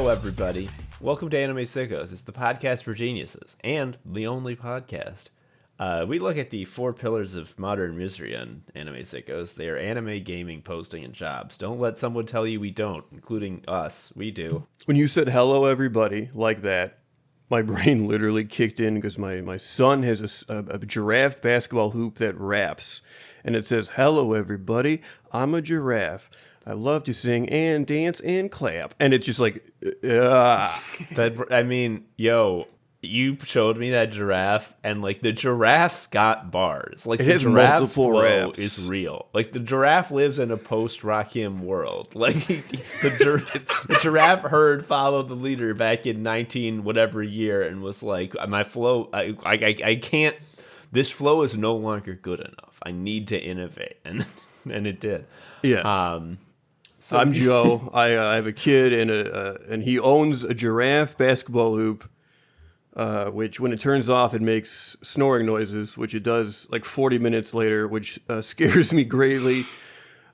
Hello, everybody. Welcome to Anime Sickos. It's the podcast for geniuses, and the only podcast. We look at the four pillars of modern misery on Anime Sickos. They are anime, gaming, posting, and jobs. Don't let someone tell you we don't, including us. We do. When you said hello, everybody, like that, my brain literally kicked in because my son has a giraffe basketball hoop that raps, and it says, "Hello, everybody, I'm a giraffe. I love to sing and dance and clap." And it's just like, You showed me that giraffe, and like the giraffe's got bars. Like it the has giraffe's multiple flow raps. is real. Like the giraffe lives in a post-Rakim world. Like the giraffe herd followed the leader back in 19 whatever year and was like, my flow, I can't. This flow is no longer good enough. I need to innovate, and it did. Yeah. So I'm Joe. I have a kid, and he owns a giraffe basketball hoop. Which, when it turns off, it makes snoring noises, which it does like 40 minutes later, which scares me greatly.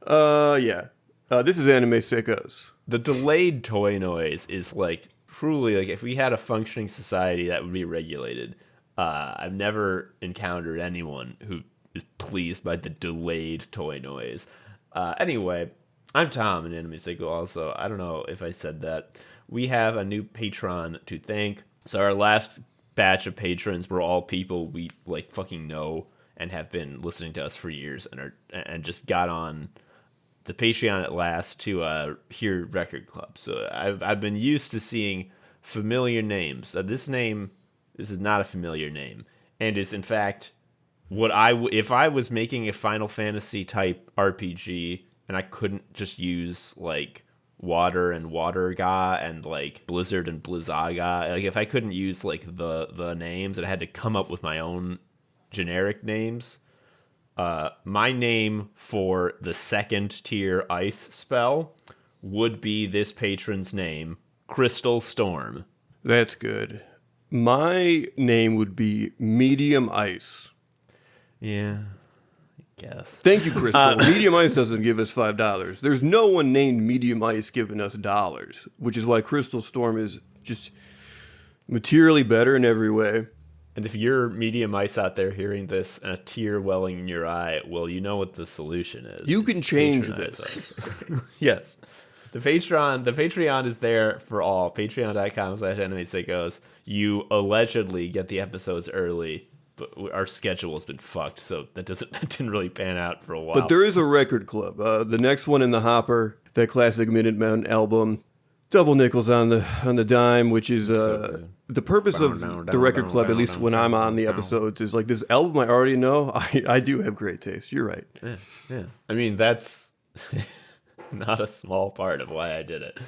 This is Anime Sickos. The delayed toy noise is like truly like if we had a functioning society that would be regulated. I've never encountered anyone who is pleased by the delayed toy noise. Anyway, I'm Tom in Anime Sicko also. I don't know if I said that. We have a new patron to thank. So our last batch of patrons were all people we like fucking know and have been listening to us for years and just got on the Patreon at last to hear Record Club. So I've been used to seeing familiar names. This is not a familiar name, and is in fact if I was making a Final Fantasy type RPG and I couldn't just use like Water and Waterga and like Blizzard and Blizzaga. Like if I couldn't use like the names and I had to come up with my own generic names, my name for the second tier ice spell would be this patron's name, Crystal Storm. That's good. My name would be Medium Ice. Yeah. Guess. Thank you, Crystal. Medium Ice doesn't give us $5. There's no one named Medium Ice giving us dollars, which is why Crystal Storm is just materially better in every way. And if you're Medium Ice out there hearing this and a tear welling in your eye, well, you know what the solution is. You can change this. Yes. The Patreon is there for all. Patreon.com/AnimeSickos. You allegedly get the episodes early. But our schedule has been fucked, so that didn't really pan out for a while. But there is a record club. The next one in the hopper, that classic Minute Mountain album, double nickels on the dime, which is the purpose of the record club. At least when I'm on the episodes, is like this album I already know. I do have great taste. You're right. Yeah. I mean that's not a small part of why I did it.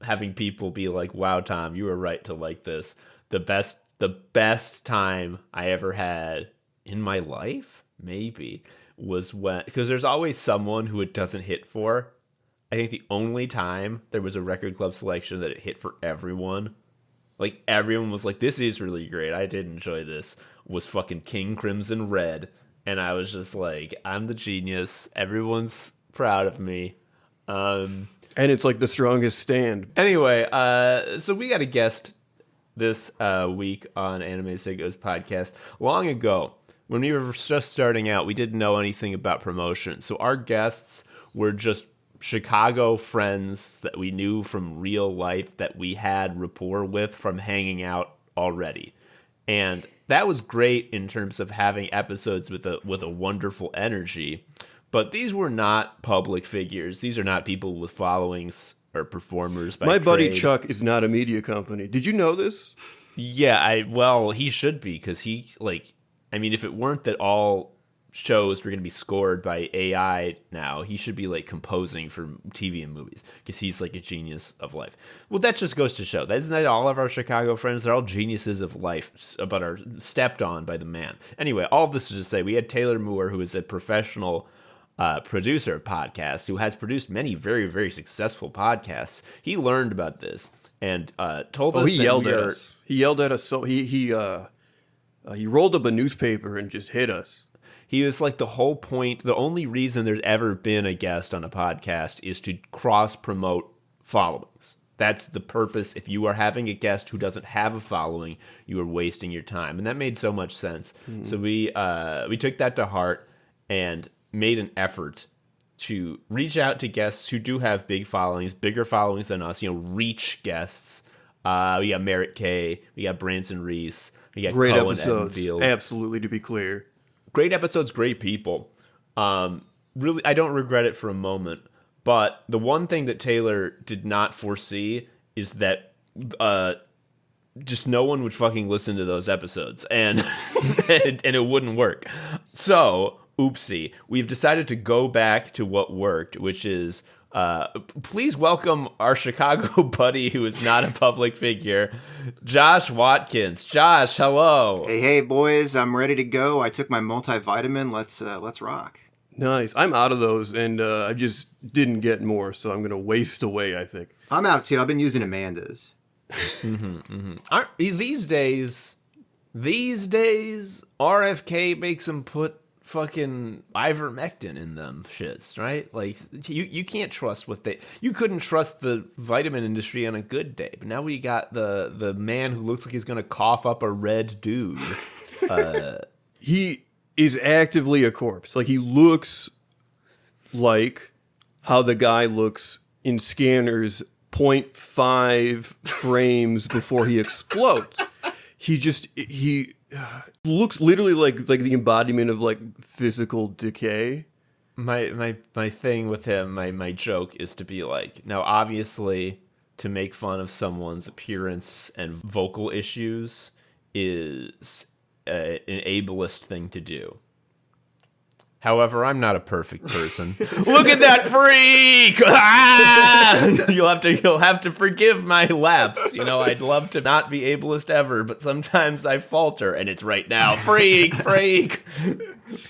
Having people be like, "Wow, Tom, you were right to like this." The best time I ever had in my life, maybe, was when... Because there's always someone who it doesn't hit for. I think the only time there was a record club selection that it hit for everyone, like everyone was like, this is really great, I did enjoy this, was fucking King Crimson Red. And I was just like, I'm the genius. Everyone's proud of me. And it's like the strongest stand. Anyway, so we got a guest this week on Anime Sickos podcast. Long ago, when we were just starting out, we didn't know anything about promotion. So our guests were just Chicago friends that we knew from real life that we had rapport with from hanging out already. And that was great in terms of having episodes with a wonderful energy. But these were not public figures. These are not people with followings or performers by My buddy trade. Chuck is not a media company. Did you know this? Yeah, he should be, because he, like, I mean, if it weren't that all shows were going to be scored by AI now, he should be, like, composing for TV and movies, because he's, like, a genius of life. Well, that just goes to show. Isn't that all of our Chicago friends? They're all geniuses of life, but are stepped on by the man. Anyway, all of this is to say, we had Taylor Moore, who is a professional producer of podcasts, who has produced many very, very successful podcasts. He learned about this and told us. He yelled at us. He yelled at us. So he rolled up a newspaper and just hit us. He was like, the whole point, the only reason there's ever been a guest on a podcast is to cross promote followings. That's the purpose. If you are having a guest who doesn't have a following, you are wasting your time. And that made so much sense. So we took that to heart and made an effort to reach out to guests who do have big followings, bigger followings than us, reach guests. We got Merritt K, we got Branson Reese, we got Great Cohen episodes, Edenfield. absolutely, to be clear. Great episodes, great people. Really, I don't regret it for a moment. But the one thing that Taylor did not foresee is that just no one would fucking listen to those episodes, and and it wouldn't work. So, oopsie, we've decided to go back to what worked, which is please welcome our Chicago buddy who is not a public figure, Josh Watkins. Josh, hello. Hey, boys, I'm ready to go. I took my multivitamin. Let's rock. Nice. I'm out of those, and I just didn't get more, so I'm going to waste away, I think. I'm out, too. I've been using Amanda's. These days, RFK makes them put fucking ivermectin in them shits, right? Like, you can't trust you couldn't trust the vitamin industry on a good day, but now we got the man who looks like he's going to cough up a red dude. He is actively a corpse. Like, he looks like how the guy looks in Scanners 0.5 frames before he explodes. He looks literally like the embodiment of like physical decay. My thing with him, my joke is to be like, now obviously to make fun of someone's appearance and vocal issues is an ableist thing to do. However, I'm not a perfect person. Look at that freak! Ah! You'll have to forgive my lapse. I'd love to not be ableist ever, but sometimes I falter, and it's right now. Freak!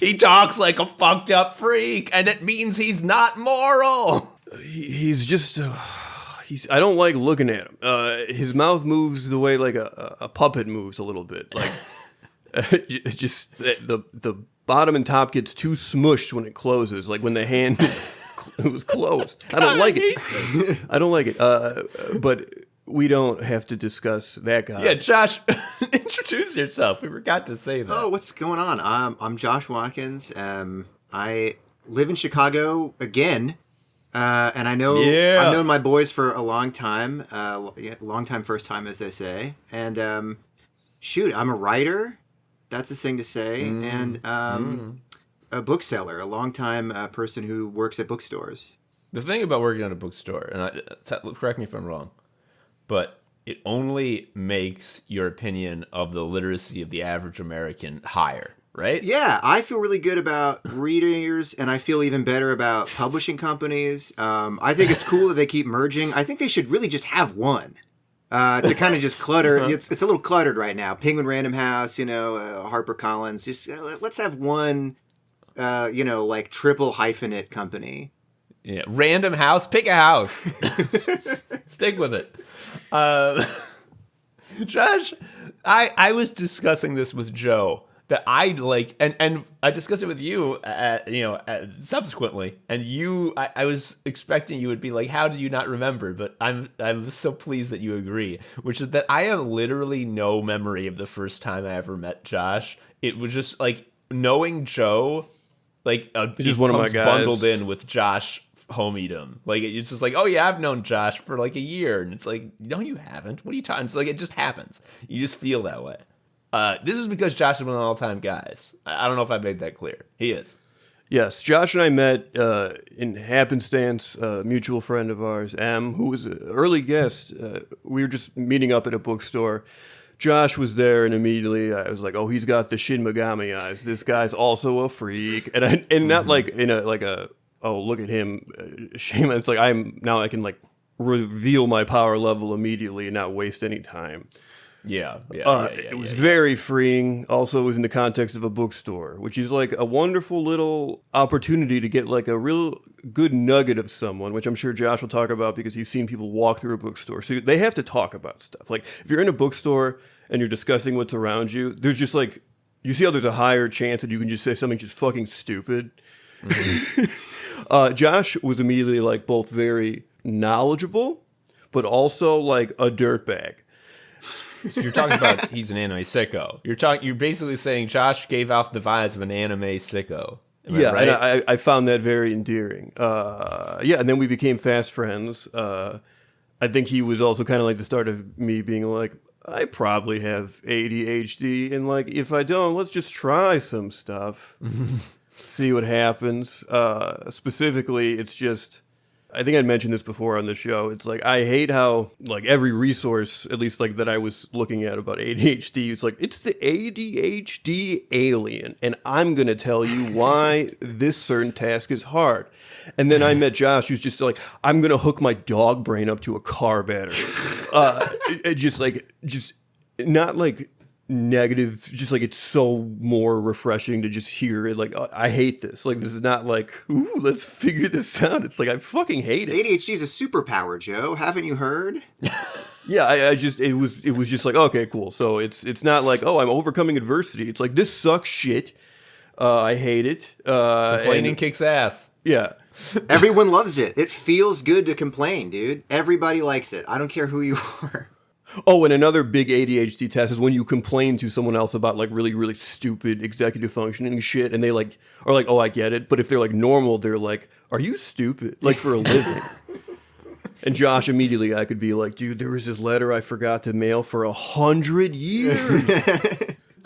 He talks like a fucked up freak, and it means he's not moral. He's just. I don't like looking at him. His mouth moves the way like a puppet moves a little bit, like. Just the bottom and top gets too smushed when it closes, like when the hand was closed. I don't like it. I don't like it. But we don't have to discuss that guy. Yeah, Josh, introduce yourself. We forgot to say that. Oh, what's going on? I'm Josh Watkins. I live in Chicago again, and I've known my boys for a long time. Long time, first time, as they say. And I'm a writer. That's a thing to say. And a bookseller, a longtime person who works at bookstores. The thing about working at a bookstore, and correct me if I'm wrong, but it only makes your opinion of the literacy of the average American higher, right? Yeah, I feel really good about readers, and I feel even better about publishing companies. I think it's cool that they keep merging. I think they should really just have one. To kind of just clutter. It's a little cluttered right now. Penguin Random House, HarperCollins. Just let's have one, like triple hyphenate company. Yeah, Random House. Pick a house. Stick with it. Josh, I was discussing this with Joe. That I like, and I discussed it with you, subsequently. And I was expecting you would be like, "How do you not remember?" But I'm so pleased that you agree. Which is that I have literally no memory of the first time I ever met Josh. It was just like knowing Joe, like just one of my guys bundled in with Josh homiedom. Like it's just like, oh yeah, I've known Josh for like a year, and it's like, no, you haven't. What are you talking? It's like it just happens. You just feel that way. This is because Josh is one of the all-time guys. I don't know if I made that clear. He is. Yes, Josh and I met in happenstance, a mutual friend of ours, M, who was an early guest. We were just meeting up at a bookstore. Josh was there, and immediately I was like, "Oh, he's got the Shin Megami eyes. This guy's also a freak." And not like in a like a oh, look at him, shame. It's like I can like reveal my power level immediately and not waste any time. It was very freeing. Also, it was in the context of a bookstore, which is like a wonderful little opportunity to get like a real good nugget of someone, which I'm sure Josh will talk about because he's seen people walk through a bookstore. So they have to talk about stuff. Like if you're in a bookstore and you're discussing what's around you, there's just like, you see how there's a higher chance that you can just say something just fucking stupid. Mm-hmm. Josh was immediately like both very knowledgeable, but also like a dirtbag. So you're talking about he's an anime sicko. You're basically saying Josh gave off the vibes of an anime sicko. Am I right? And I found that very endearing. And then we became fast friends. I think he was also kind of like the start of me being like, I probably have ADHD, and like if I don't, let's just try some stuff, see what happens. Specifically, it's just, I think I'd mentioned this before on the show. It's like I hate how like every resource, at least like that I was looking at about ADHD, it's like it's the ADHD alien, and I'm gonna tell you why this certain task is hard. And then I met Josh, who's just like, I'm gonna hook my dog brain up to a car battery. Just not like negative, just like it's so more refreshing to just hear it. Like, I hate this. Like, this is not like, ooh, let's figure this out. It's like I fucking hate it. ADHD is a superpower, Joe. Haven't you heard? Yeah, it was just like, okay, cool. So it's not like, oh, I'm overcoming adversity. It's like, this sucks shit. I hate it. Complaining kicks ass. Yeah. Everyone loves it. It feels good to complain, dude. Everybody likes it. I don't care who you are. Oh, and another big ADHD test is when you complain to someone else about like really, really stupid executive functioning shit, and they like are like, oh, I get it. But if they're like normal, they're like, are you stupid? Like for a living. And Josh, immediately I could be like, dude, there was this letter I forgot to mail for 100 years.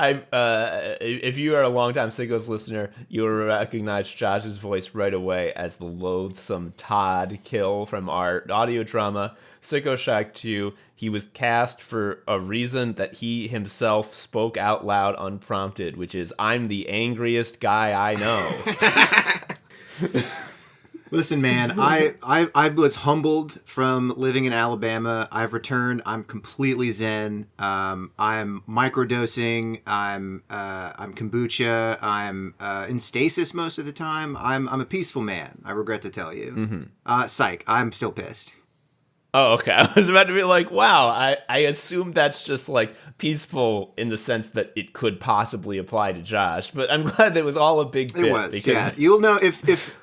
If you are a longtime Sickos listener, you will recognize Josh's voice right away as the loathsome Todd Kill from our audio drama, Sicko Shack 2. He was cast for a reason that he himself spoke out loud unprompted, which is, I'm the angriest guy I know. Listen, man, I was humbled from living in Alabama. I've returned. I'm completely zen. I'm microdosing. I'm kombucha. I'm in stasis most of the time. I'm a peaceful man. I regret to tell you. Mm-hmm. Psych. I'm still pissed. Oh, okay. I was about to be like, wow, I assume that's just like peaceful in the sense that it could possibly apply to Josh, but I'm glad that it was all a big bit. It was, because yeah. You'll know if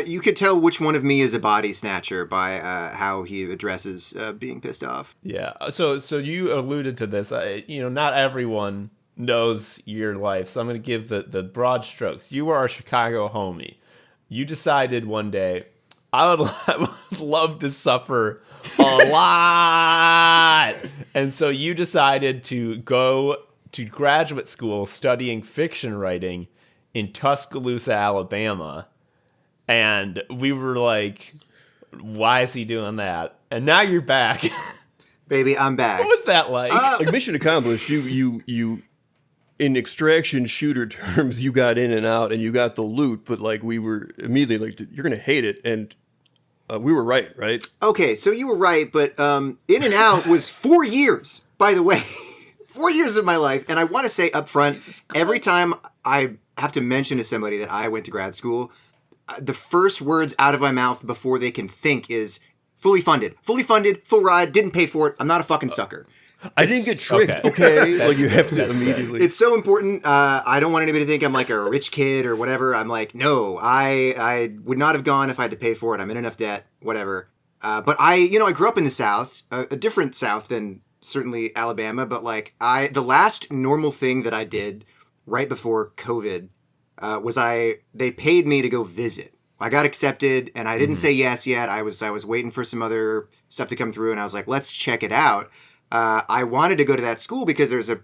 you could tell which one of me is a body snatcher by how he addresses being pissed off. Yeah. So you alluded to this. Not everyone knows your life, so I'm going to give the broad strokes. You are a Chicago homie. You decided one day, I would love to suffer a lot. And so you decided to go to graduate school studying fiction writing in Tuscaloosa, Alabama. And we were like, why is he doing that? And now you're back. Baby, I'm back. What was that like? Like, mission accomplished. You in extraction shooter terms, you got in and out and you got the loot, but like we were immediately like, you're going to hate it. And we were right? Okay, so you were right, but in and out was 4 years, by the way. 4 years of my life. And I want to say up front, every time I have to mention to somebody that I went to grad school, the first words out of my mouth before they can think is fully funded, full ride, didn't pay for it. I'm not a fucking sucker. I didn't get tricked, okay? Like, you have to immediately. Good. It's so important. I don't want anybody to think I'm like a rich kid or whatever. I'm like, no, I would not have gone if I had to pay for it. I'm in enough debt, whatever. But I grew up in the South, a different South than certainly Alabama. But like the last normal thing that I did right before COVID was they paid me to go visit. I got accepted and I didn't say yes yet. I was waiting for some other stuff to come through and I was like, let's check it out. I wanted to go to that school because there's a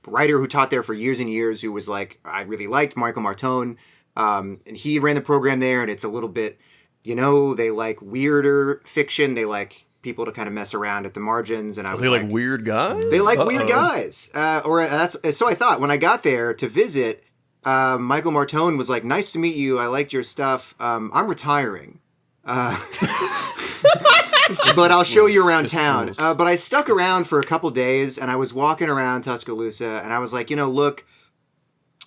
writer who taught there for years and years who was like, I really liked Michael Martone. And he ran the program there, and it's a little bit, they like weirder fiction. They like people to kind of mess around at the margins. And I was they like weird guys? They like weird guys. So I thought when I got there to visit, Michael Martone was like, nice to meet you. I liked your stuff. I'm retiring. But I'll show you around town. But I stuck around for a couple days, and I was walking around Tuscaloosa, and I was like, look,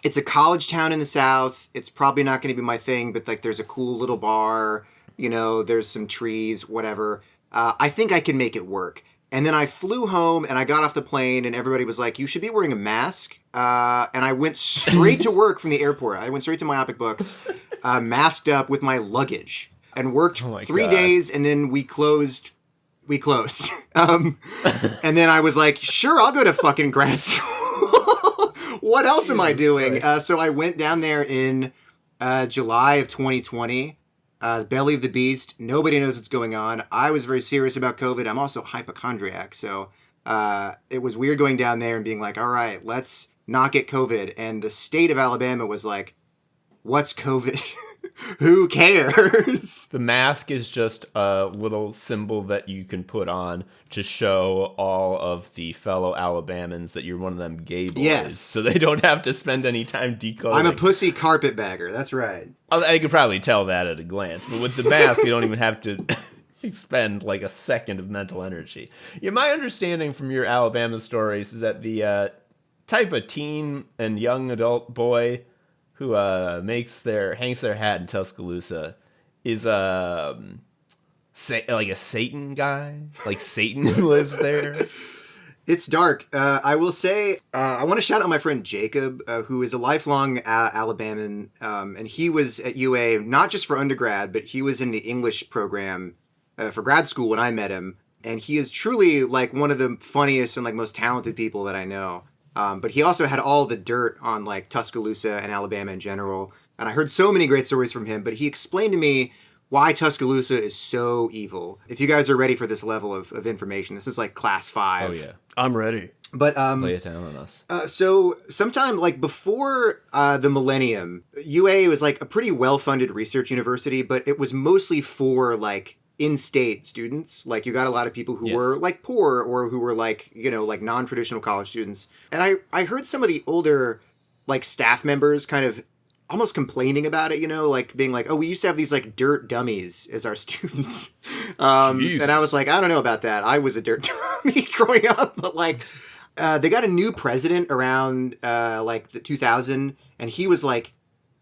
it's a college town in the South. It's probably not going to be my thing, but like, there's a cool little bar. There's some trees, whatever. I think I can make it work. And then I flew home, and I got off the plane, and everybody was like, you should be wearing a mask. And I went straight to work from the airport. I went straight to Myopic Books, masked up with my luggage. And worked 3 days, and then we closed we closed. And then I was like, sure, I'll go to fucking grad school. What else am I doing? So I went down there in July of 2020. Belly of the beast. Nobody knows what's going on. I was very serious about COVID. I'm also hypochondriac. So it was weird going down there and being like, all right, let's not get COVID. And the state of Alabama was like, what's COVID? Who cares? The mask is just a little symbol that you can put on to show all of the fellow Alabamans that you're one of them gay boys. Yes. So they don't have to spend any time decoding. I'm a pussy carpetbagger. That's right. I could probably tell that at a glance. But with the mask, you don't even have to expend like a second of mental energy. Yeah, my understanding from your Alabama stories is that the type of teen and young adult boy who hangs their hat in Tuscaloosa is like a Satan guy. Like Satan lives there. It's dark. I will say, I want to shout out my friend Jacob, who is a lifelong Alabaman, and he was at UA not just for undergrad, but he was in the English program for grad school when I met him. And he is truly like one of the funniest and like most talented people that I know. But he also had all the dirt on like Tuscaloosa and Alabama in general. And I heard so many great stories from him, but he explained to me why Tuscaloosa is so evil. If you guys are ready for this level of information, this is like class 5. Oh, yeah. I'm ready. But lay it down on us. So sometime like before the millennium, UA was like a pretty well-funded research university, but it was mostly for like in-state students. Like you got a lot of people who were like poor or who were like, you know, like non-traditional college students. And I heard some of the older like staff members kind of almost complaining about it, you know, like being like, oh, we used to have these like dirt dummies as our students. And I was like, I don't know about that. I was a dirt dummy growing up, but like they got a new president around like the 2000, and he was like,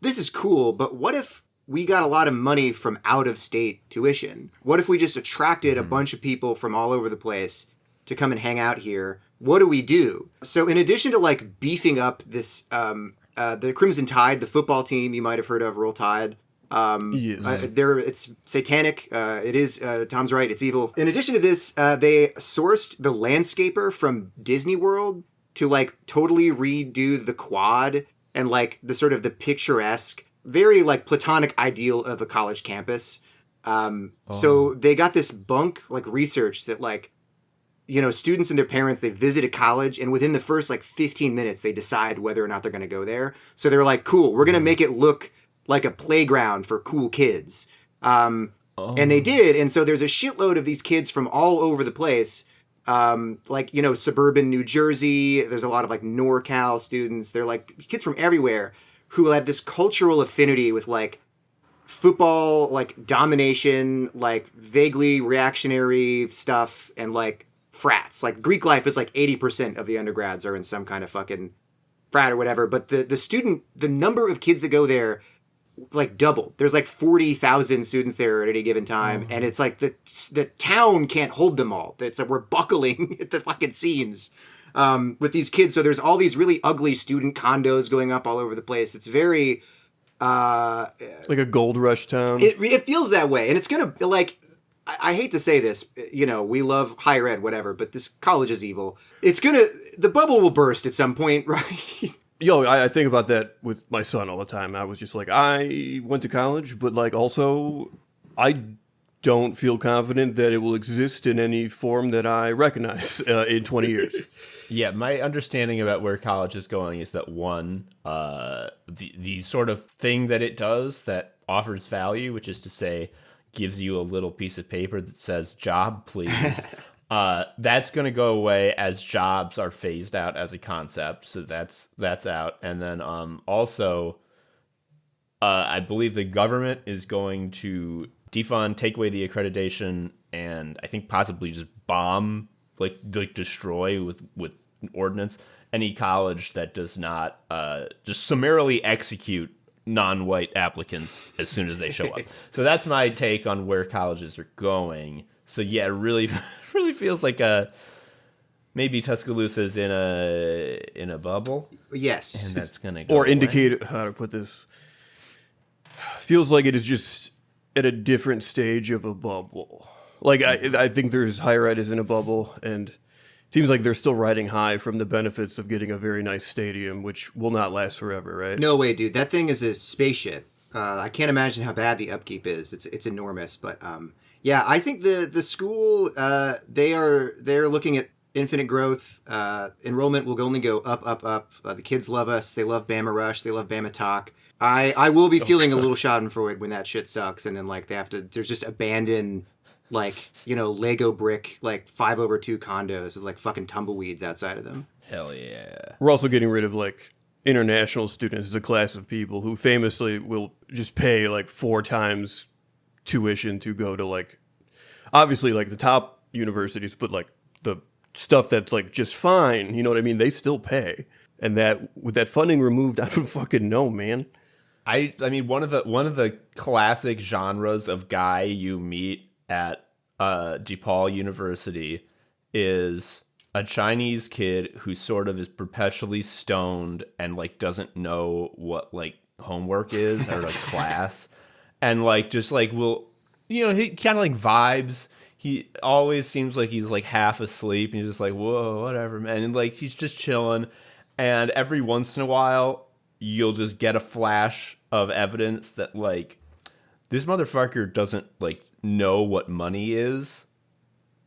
this is cool, but what if we got a lot of money from out-of-state tuition? What if we just attracted a bunch of people from all over the place to come and hang out here? What do we do? So in addition to like beefing up this, the Crimson Tide, the football team you might have heard of, Roll Tide. Yes. It's satanic. It is, Tom's right, it's evil. In addition to this, they sourced the landscaper from Disney World to like totally redo the quad and like the sort of the picturesque, very like platonic ideal of a college campus. So they got this bunk like research that like, you know, students and their parents, they visit a college and within the first like 15 minutes, they decide whether or not they're going to go there. So they're like, cool, we're going to make it look like a playground for cool kids. And they did. And so there's a shitload of these kids from all over the place. Like, you know, suburban New Jersey. There's a lot of like NorCal students. They're like kids from everywhere who had this cultural affinity with like football, like domination, like vaguely reactionary stuff, and like frats. Like Greek life is like 80% of the undergrads are in some kind of fucking frat or whatever. But the number of kids that go there like doubled. There's like 40,000 students there at any given time. And it's like the town can't hold them all. It's like we're buckling at the fucking seams. With these kids. So there's all these really ugly student condos going up all over the place. It's very like a gold rush town. It feels that way. And it's gonna like, I hate to say this, you know, we love higher ed, whatever, but this college is evil. The bubble will burst at some point, right? Yo, I think about that with my son all the time. I was just like, I went to college, but like also I don't feel confident that it will exist in any form that I recognize in 20 years. Yeah, my understanding about where college is going is that one, the sort of thing that it does that offers value, which is to say, gives you a little piece of paper that says "job, please." That's going to go away as jobs are phased out as a concept. So that's out, and then also, I believe the government is going to defund, take away the accreditation, and I think possibly just bomb, like destroy with ordnance any college that does not just summarily execute non-white applicants as soon as they show up. So that's my take on where colleges are going. So yeah, it really feels like maybe Tuscaloosa's in a bubble. Yes, and that's gonna go or away. indicate how to put this. Feels like it is just at a different stage of a bubble. Like, I think there's higher ed is in a bubble, and it seems like they're still riding high from the benefits of getting a very nice stadium, which will not last forever, right? No way, dude. That thing is a spaceship. I can't imagine how bad the upkeep is. It's enormous, but yeah, I think the school they're looking at infinite growth. Enrollment will only go up, up, up. The kids love us. They love Bama Rush. They love Bama Talk. I will be feeling a little schadenfreude when that shit sucks, and then like they have to. There's just abandoned like Lego brick like 5/2 condos with like fucking tumbleweeds outside of them. Hell yeah. We're also getting rid of like international students as a class of people who famously will just pay like 4 times tuition to go to like obviously like the top universities, but like the stuff that's like just fine, you know what I mean? They still pay. And that with that funding removed, I don't fucking know, man. I mean one of the classic genres of guy you meet at DePaul University is a Chinese kid who sort of is perpetually stoned and like doesn't know what like homework is or like class, and like just like will he kind of like vibes. He always seems like he's like half asleep and he's just like, whoa, whatever, man, and like he's just chilling. And every once in a while you'll just get a flash of evidence that like this motherfucker doesn't like know what money is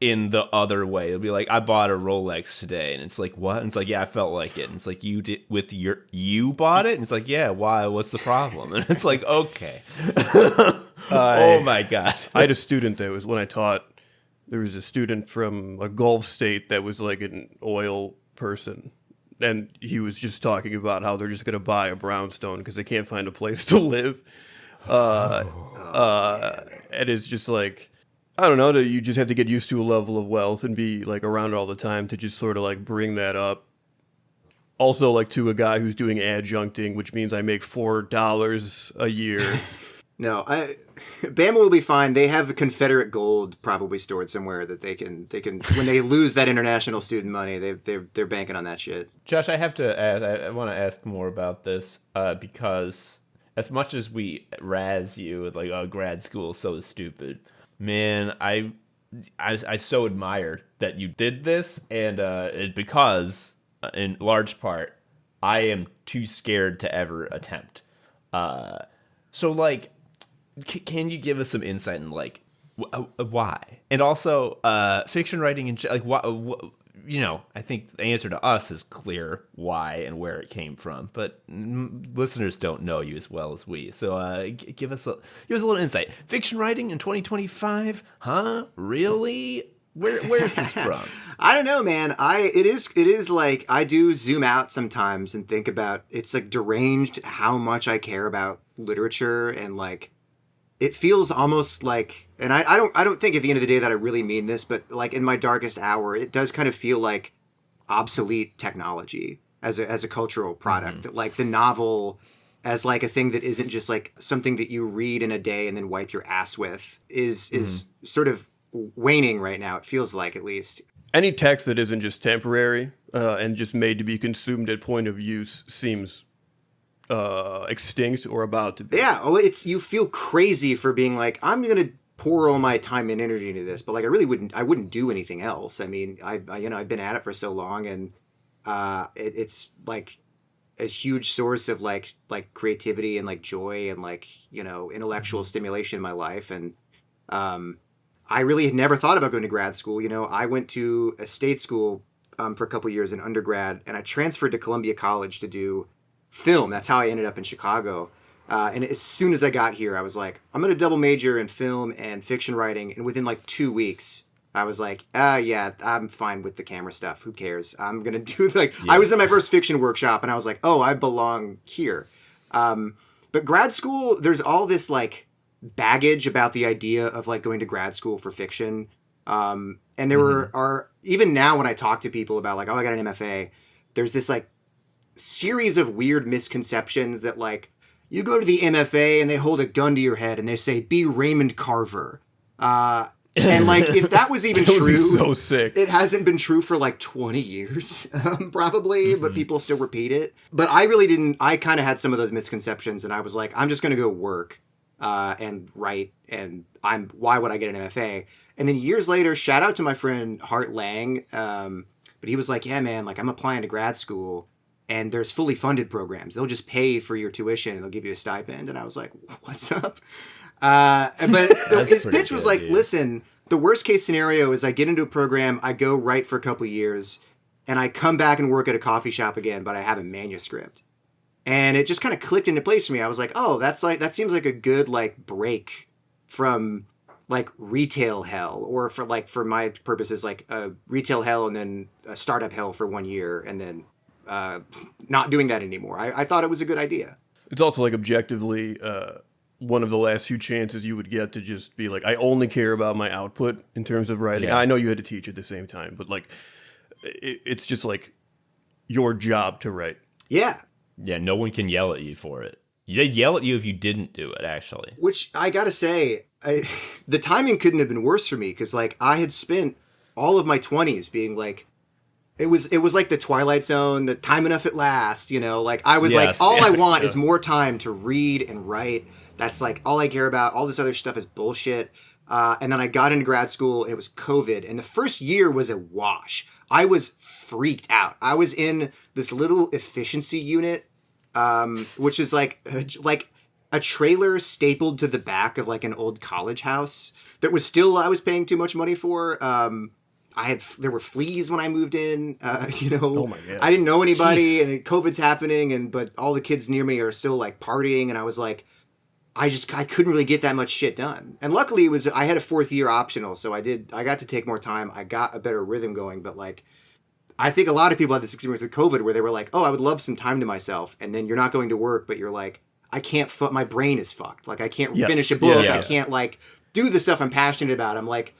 in the other way. It'll be like, I bought a Rolex today, and it's like, what? And it's like, yeah, I felt like it. And it's like, you bought it? And it's like, yeah, why? What's the problem? And it's like, okay. Oh my God. I had a student that was when I taught, there was a student from a Gulf state that was like an oil person. And he was just talking about how they're just going to buy a brownstone because they can't find a place to live. And it's just like, I don't know, you just have to get used to a level of wealth and be like around it all the time to just sort of like bring that up. Also, like to a guy who's doing adjuncting, which means I make $4 a year. No, Bama will be fine. They have the Confederate gold probably stored somewhere that they can when they lose that international student money, they're banking on that shit. Josh, I have to ask, I want to ask more about this because as much as we razz you with like, oh, grad school is so stupid, man, I so admire that you did this, and because in large part I am too scared to ever attempt. So like, can you give us some insight in like why? And also fiction writing and like what I think the answer to us is clear, why and where it came from, but listeners don't know you as well as we. So give us a little insight. Fiction writing in 2025, huh? Really? Where's this from? I don't know, man. It is like I do zoom out sometimes and think about, it's like deranged how much I care about literature, and like it feels almost like, and I don't think at the end of the day that I really mean this, but like in my darkest hour, it does kind of feel like obsolete technology as a cultural product. Mm-hmm. Like the novel as like a thing that isn't just like something that you read in a day and then wipe your ass with is sort of waning right now. It feels like, at least. Any text that isn't just temporary and just made to be consumed at point of use seems extinct or about to be. Yeah, you feel crazy for being like, I'm gonna pour all my time and energy into this, but like I wouldn't do anything else. I mean, I've been at it for so long, and it's like a huge source of like creativity and like joy and like intellectual stimulation in my life. And I really had never thought about going to grad school. I went to a state school for a couple years in undergrad, and I transferred to Columbia College to do film. That's how I ended up in Chicago. And as soon as I got here, I was like, I'm going to double major in film and fiction writing. And within like 2 weeks, I was like, yeah, I'm fine with the camera stuff. Who cares? I'm going to do I was in my first fiction workshop, and I was like, oh, I belong here. But grad school, there's all this like baggage about the idea of like going to grad school for fiction. And there are, even now when I talk to people about like, oh, I got an MFA, there's this like series of weird misconceptions that like, you go to the MFA and they hold a gun to your head and they say, be Raymond Carver. And like, if that was even true, would be so sick. It hasn't been true for like 20 years, probably, but people still repeat it. But I really didn't, I kind of had some of those misconceptions, and I was like, I'm just going to go work. and write, and why would I get an MFA? And then years later, shout out to my friend Hart Lang, but he was like, yeah, man, like I'm applying to grad school, and there's fully funded programs. They'll just pay for your tuition and they'll give you a stipend. And I was like, what's up? But his pitch was like, listen, the worst case scenario is I get into a program, I go write for a couple of years, and I come back and work at a coffee shop again, but I have a manuscript. And it just kind of clicked into place for me. I was like, oh, that seems like a good like break from like retail hell, or for my purposes, like a retail hell and then a startup hell for 1 year, and then not doing that anymore. I thought it was a good idea. It's also like objectively one of the last few chances you would get to just be like, I only care about my output in terms of writing. Yeah. I know you had to teach at the same time, but like it's just like your job to write. Yeah. Yeah, no one can yell at you for it. They'd yell at you if you didn't do it, actually. Which I gotta say, the timing couldn't have been worse for me, because like I had spent all of my 20s being like, it was like the Twilight Zone, the time enough at last, you know, like I was like, all I want is more time to read and write. That's like all I care about. All this other stuff is bullshit. And then I got into grad school and it was COVID, and the first year was a wash. I was freaked out. I was in this little efficiency unit, which is like a trailer stapled to the back of like an old college house that was still, I was paying too much money for. There were fleas when I moved in, you know, oh my God. I didn't know anybody. Jeez. And COVID's happening, but all the kids near me are still like partying. And I was like, I couldn't really get that much shit done. And luckily I had a 4th year optional. So I got to take more time. I got a better rhythm going, but like, I think a lot of people had this experience with COVID where they were like, oh, I would love some time to myself. And then you're not going to work, but you're like, I can't, my brain is fucked. Like I can't finish a book. Yeah. I can't like do the stuff I'm passionate about. I'm like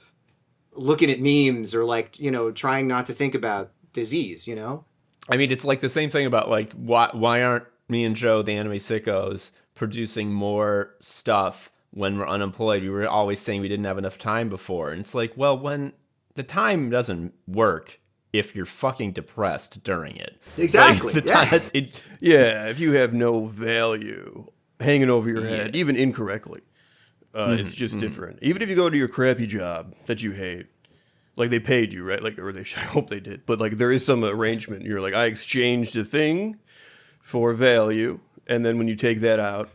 looking at memes or like, you know, trying not to think about disease, you know? I mean, it's like the same thing about like, why aren't me and Joe, the anime sickos, producing more stuff when we're unemployed? We were always saying we didn't have enough time before. And it's like, well, when the time doesn't work, if you're fucking depressed during it. Exactly. Like if you have no value hanging over your head, even incorrectly, it's just different. Even if you go to your crappy job that you hate, like they paid you, right? Like, or I hope they did, but like there is some arrangement. You're like, I exchanged a thing for value, and then when you take that out,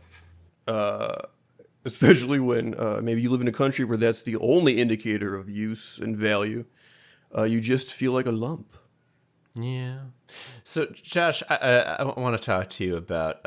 especially when maybe you live in a country where that's the only indicator of use and value, you just feel like a lump. Yeah. So, Josh, I want to talk to you about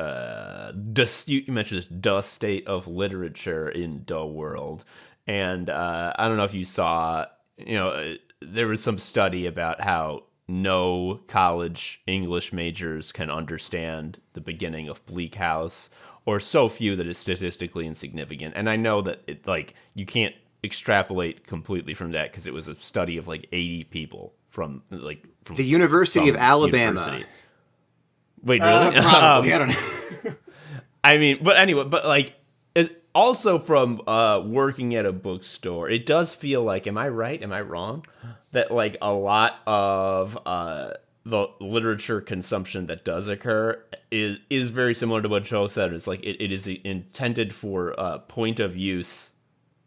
you mentioned the state of literature in the world. And I don't know if you saw, you know, there was some study about how no college English majors can understand the beginning of Bleak House, or so few that it's statistically insignificant. And I know that it, like, you can't extrapolate completely from that because it was a study of like 80 people from the University of Alabama. University. Wait, really? Probably. I don't know. I mean, but anyway, but like also from working at a bookstore, it does feel like, am I right? Am I wrong? That like a lot of the literature consumption that does occur is very similar to what Joe said. It's like it is intended for point of use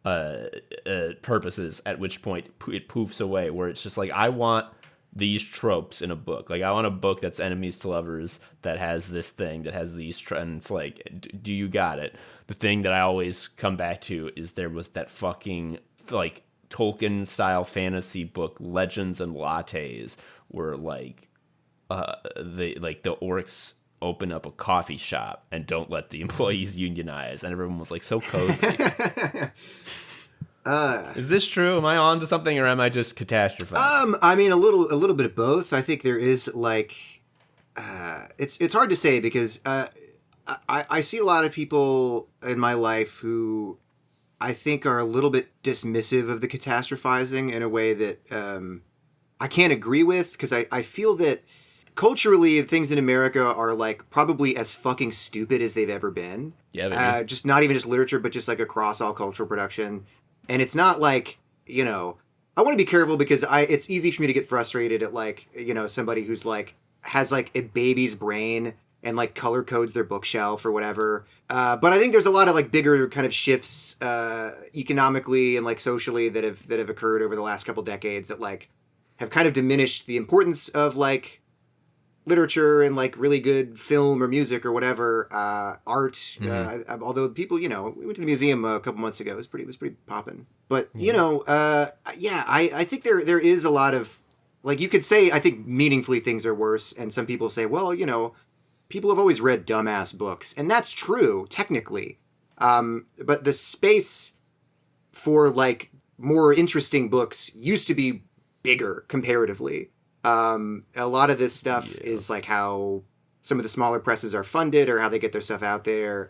purposes, at which point it poofs away, where it's just like, I want these tropes in a book. Like, I want a book that's enemies to lovers, that has this thing, that has these trends. Like, do you got it? The thing that I always come back to is there was that fucking like Tolkien style fantasy book, Legends and Lattes, where like the orcs open up a coffee shop and don't let the employees unionize, and everyone was like so cozy. Is this true? Am I on to something, or am I just catastrophizing? I mean, a little bit of both. I think there is like, it's hard to say, because I see a lot of people in my life who I think are a little bit dismissive of the catastrophizing in a way that I can't agree with, because I feel that culturally things in America are like probably as fucking stupid as they've ever been. Yeah, just not even just literature, but just like across all cultural production. And it's not like, you know, I want to be careful, because it's easy for me to get frustrated at like, you know, somebody who's like has like a baby's brain and like color codes their bookshelf or whatever. But I think there's a lot of like bigger kind of shifts economically and like socially that have occurred over the last couple decades that like have kind of diminished the importance of like literature and like really good film or music or whatever art. Although people, we went to the museum a couple months ago. It was pretty poppin'. But I think there is a lot of like you could say I think meaningfully things are worse, and some people say, well, people have always read dumbass books, and that's true technically. But the space for like more interesting books used to be bigger comparatively. A lot of this stuff is like how some of the smaller presses are funded or how they get their stuff out there.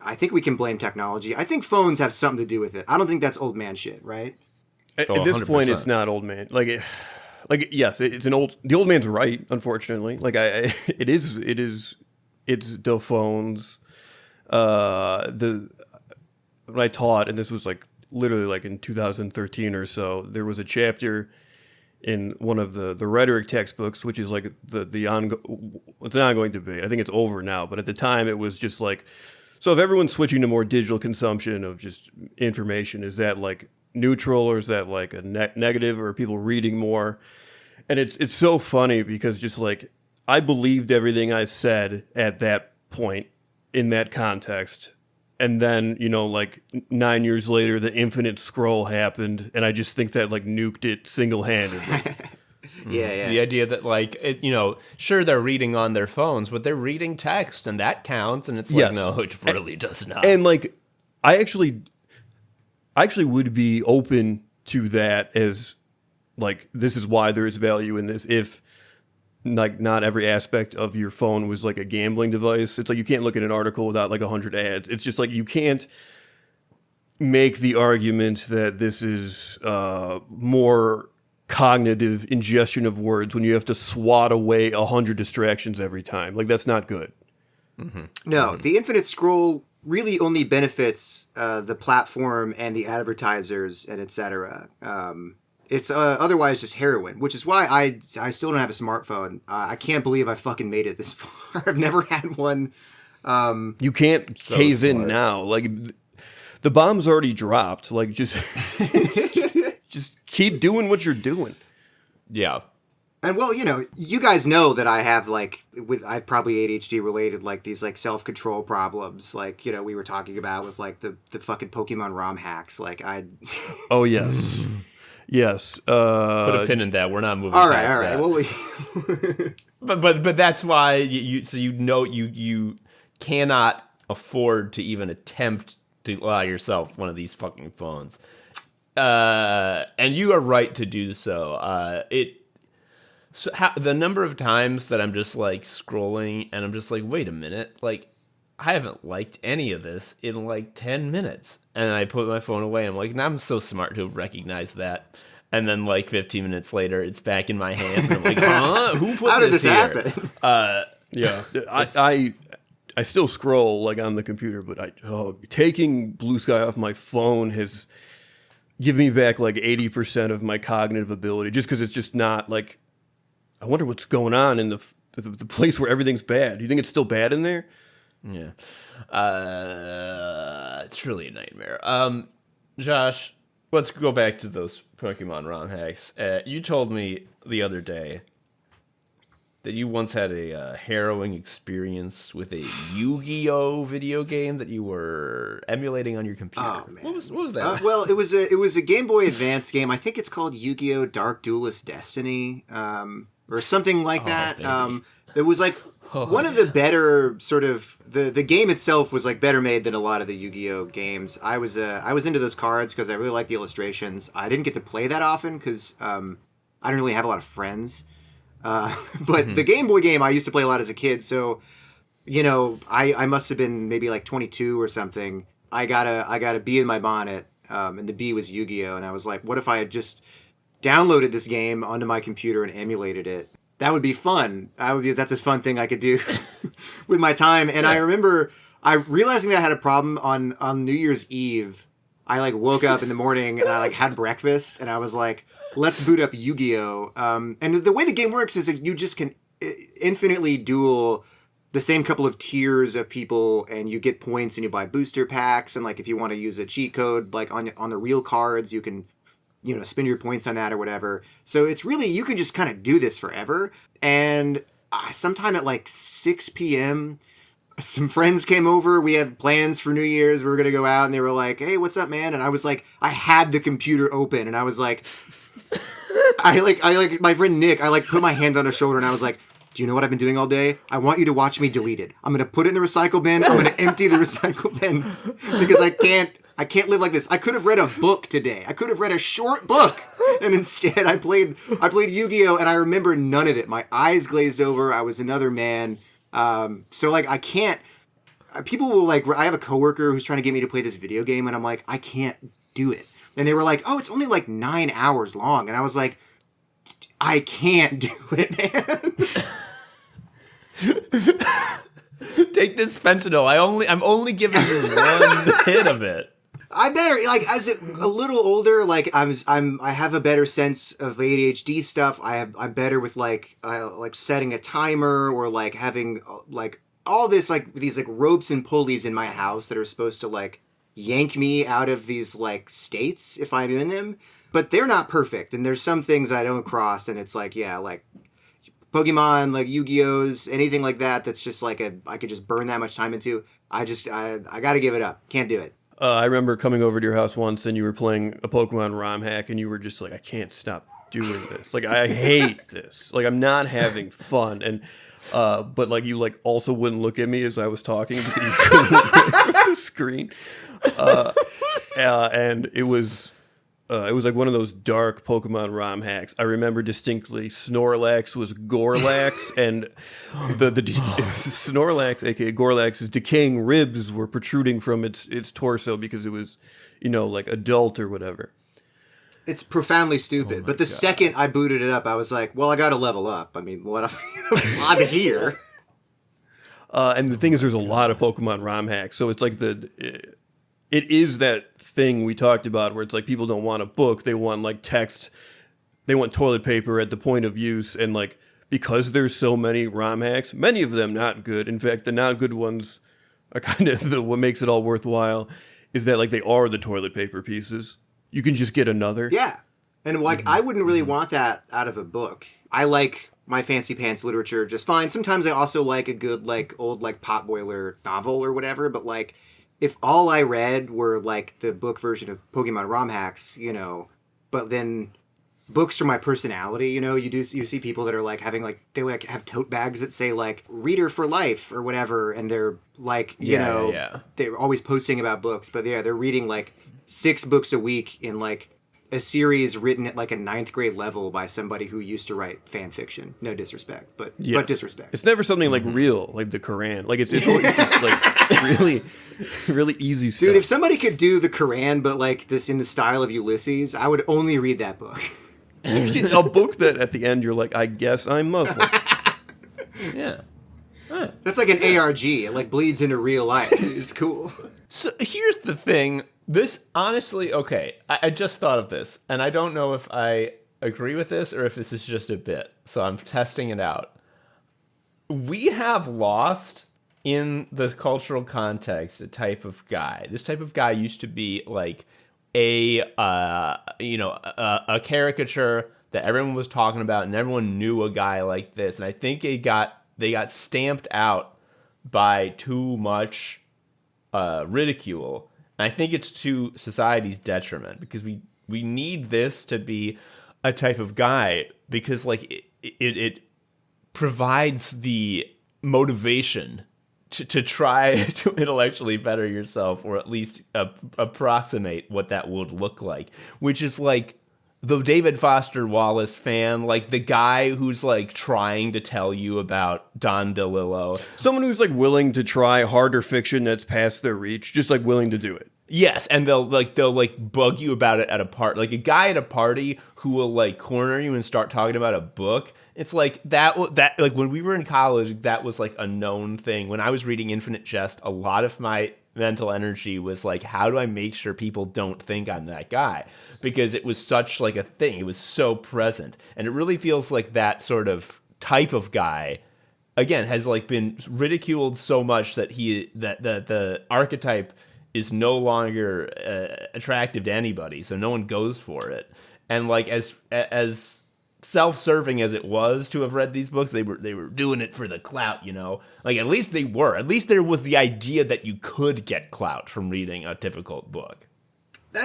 I think we can blame technology. I think phones have something to do with it. I don't think that's old man shit, right? At this 100%. Point, it's not old man. Yes, it's an old. The old man's right, unfortunately. Like it's the phones. When I taught, and this was like literally like in 2013 or so, there was a chapter in one of the rhetoric textbooks, which is like it's an ongoing debate. I think it's over now, but at the time it was just like, so if everyone's switching to more digital consumption of just information, is that like neutral or is that like a negative, or are people reading more? And it's so funny because just like I believed everything I said at that point in that context. And then, like 9 years later, the infinite scroll happened, and I just think that like nuked it single-handedly. Yeah. The idea that like, sure they're reading on their phones, but they're reading text, and that counts. And it's like, yes. No, it really does not. And like, I actually would be open to that as like, this is why there is value in this. If like not every aspect of your phone was like a gambling device. It's like you can't look at an article without like 100 ads. It's just like you can't make the argument that this is more cognitive ingestion of words when you have to swat away 100 distractions every time. Like that's not good. Mm-hmm. No, the infinite scroll really only benefits the platform and the advertisers and etc. It's otherwise just heroin, which is why I still don't have a smartphone. I can't believe I fucking made it this far. I've never had one. You can't cave in now. Like the bomb's already dropped. Like just just keep doing what you're doing. Yeah. And well, you guys know that I have like I have probably ADHD related like these like self-control problems. Like, we were talking about with like the fucking Pokemon ROM hacks. Like Oh yes. Yes. Put a pin in that. We're not moving. All right. That. Well, but that's why you cannot afford to even attempt to allow yourself one of these fucking phones. And you are right to do so. The number of times that I'm just like scrolling and I'm just like, wait a minute, like I haven't liked any of this in like 10 minutes. And I put my phone away. I'm like, I'm so smart to have recognized that. And then like 15 minutes later, it's back in my hand. And I'm like, who put How did this here? happen? Yeah. I still scroll like on the computer, but taking Blue Sky off my phone has given me back like 80% of my cognitive ability just because it's just not like, I wonder what's going on in the place where everything's bad. Do you think it's still bad in there? Yeah. It's really a nightmare. Josh, let's go back to those Pokemon ROM hacks. You told me the other day that you once had a harrowing experience with a Yu-Gi-Oh video game that you were emulating on your computer. Oh, man. What was that? Well, it was a Game Boy Advance game. I think it's called Yu-Gi-Oh! Dark Duelist Destiny, or something like that. It was like one of the better sort of the game itself was like better made than a lot of the Yu-Gi-Oh games. I was into those cards because I really liked the illustrations. I didn't get to play that often because I didn't really have a lot of friends. But the Game Boy game I used to play a lot as a kid. So, I must have been maybe like 22 or something. I got a bee in my bonnet, and the bee was Yu-Gi-Oh, and I was like, what if I had just downloaded this game onto my computer and emulated it? That would be fun. That's a fun thing I could do with my time. And I remember realizing that I had a problem on New Year's Eve. I like woke up in the morning and I like had breakfast and I was like, let's boot up Yu-Gi-Oh. And the way the game works is that you just can infinitely duel the same couple of tiers of people, and you get points and you buy booster packs, and like if you want to use a cheat code like on the real cards, you can spend your points on that or whatever. So it's really, you can just kind of do this forever. And sometime at like 6 p.m. some friends came over. We had plans for New Year's. We were going to go out, and they were like, hey, what's up, man? And I was like, I had the computer open, and I was like, I like my friend Nick, I like put my hand on his shoulder, and I was like, do you know what I've been doing all day? I want you to watch me delete it. I'm going to put it in the recycle bin. I'm going to empty the recycle bin because I can't live like this. I could have read a book today. I could have read a short book, and instead I played Yu-Gi-Oh, and I remember none of it. My eyes glazed over. I was another man. So like I can't. People will like. I have a coworker who's trying to get me to play this video game, and I'm like, I can't do it. And they were like, oh, it's only like 9 hours long, and I was like, I can't do it, man. Take this fentanyl. I'm only giving you one hit of it. I better, like, as a little older, like I have a better sense of ADHD stuff. I'm better with like setting a timer, or like having like all this like these like ropes and pulleys in my house that are supposed to like yank me out of these like states if I'm in them. But they're not perfect, and there's some things I don't cross, and it's like, yeah, like Pokemon, like Yu-Gi-Ohs, anything like that that's just like I could just burn that much time into. I gotta give it up. Can't do it. I remember coming over to your house once, and you were playing a Pokemon ROM hack, and you were just like, I can't stop doing this. Like, I hate this. Like, I'm not having fun. And but like you like also wouldn't look at me as I was talking because you couldn't look at the screen. And it was like one of those dark Pokemon ROM hacks. I remember distinctly Snorlax was Gorlax, and the Snorlax, aka Gorlax's decaying ribs were protruding from its torso because it was, like adult or whatever. It's profoundly stupid. But the second I booted it up, I was like, well, I got to level up. I mean, what I'm here. And the thing is, there's a lot of Pokemon ROM hacks, so it's like it is that thing we talked about where it's like people don't want a book, they want like text, they want toilet paper at the point of use, and like because there's so many ROM hacks, many of them not good. In fact, the not good ones are kind of what makes it all worthwhile is that like they are the toilet paper pieces. You can just get another. Yeah. And like I wouldn't really want that out of a book. I like my fancy pants literature just fine. Sometimes I also like a good like old like potboiler novel or whatever, but like if all I read were like the book version of Pokemon ROM hacks, but then books are my personality, you see people that are like having like they like have tote bags that say like reader for life or whatever, and they're like they're always posting about books, but yeah, they're reading like 6 books a week in like a series written at like a 9th grade level by somebody who used to write fan fiction. No disrespect, but disrespect. It's never something like real, like the Quran. Like it's always just like really, really easy stuff. Dude, if somebody could do the Quran, but like this in the style of Ulysses, I would only read that book. A book that at the end you're like, I guess I'm Muslim. Yeah. Right. That's like an ARG. It like bleeds into real life. It's cool. So here's the thing. This, honestly, okay, I just thought of this, and I don't know if I agree with this or if this is just a bit, so I'm testing it out. We have lost, in the cultural context, a type of guy. This type of guy used to be, like, a caricature that everyone was talking about, and everyone knew a guy like this, and I think they got stamped out by too much ridicule. And I think it's to society's detriment because we need this to be a type of guy because like it provides the motivation to try to intellectually better yourself, or at least approximate what that would look like, which is like the David Foster Wallace fan, like the guy who's like trying to tell you about Don DeLillo. Someone who's like willing to try harder fiction that's past their reach, just like willing to do it. Yes, and they'll bug you about it at a party. Like a guy at a party who will like corner you and start talking about a book. It's like that like when we were in college, that was like a known thing. When I was reading Infinite Jest, a lot of my mental energy was like, how do I make sure people don't think I'm that guy? Because it was such like a thing. It was so present. And it really feels like that sort of type of guy again, has like been ridiculed so much that that the archetype is no longer attractive to anybody, so no one goes for it. And like as self-serving as it was to have read these books, they were doing it for the clout, you know. Like at least they were. At least there was the idea that you could get clout from reading a difficult book.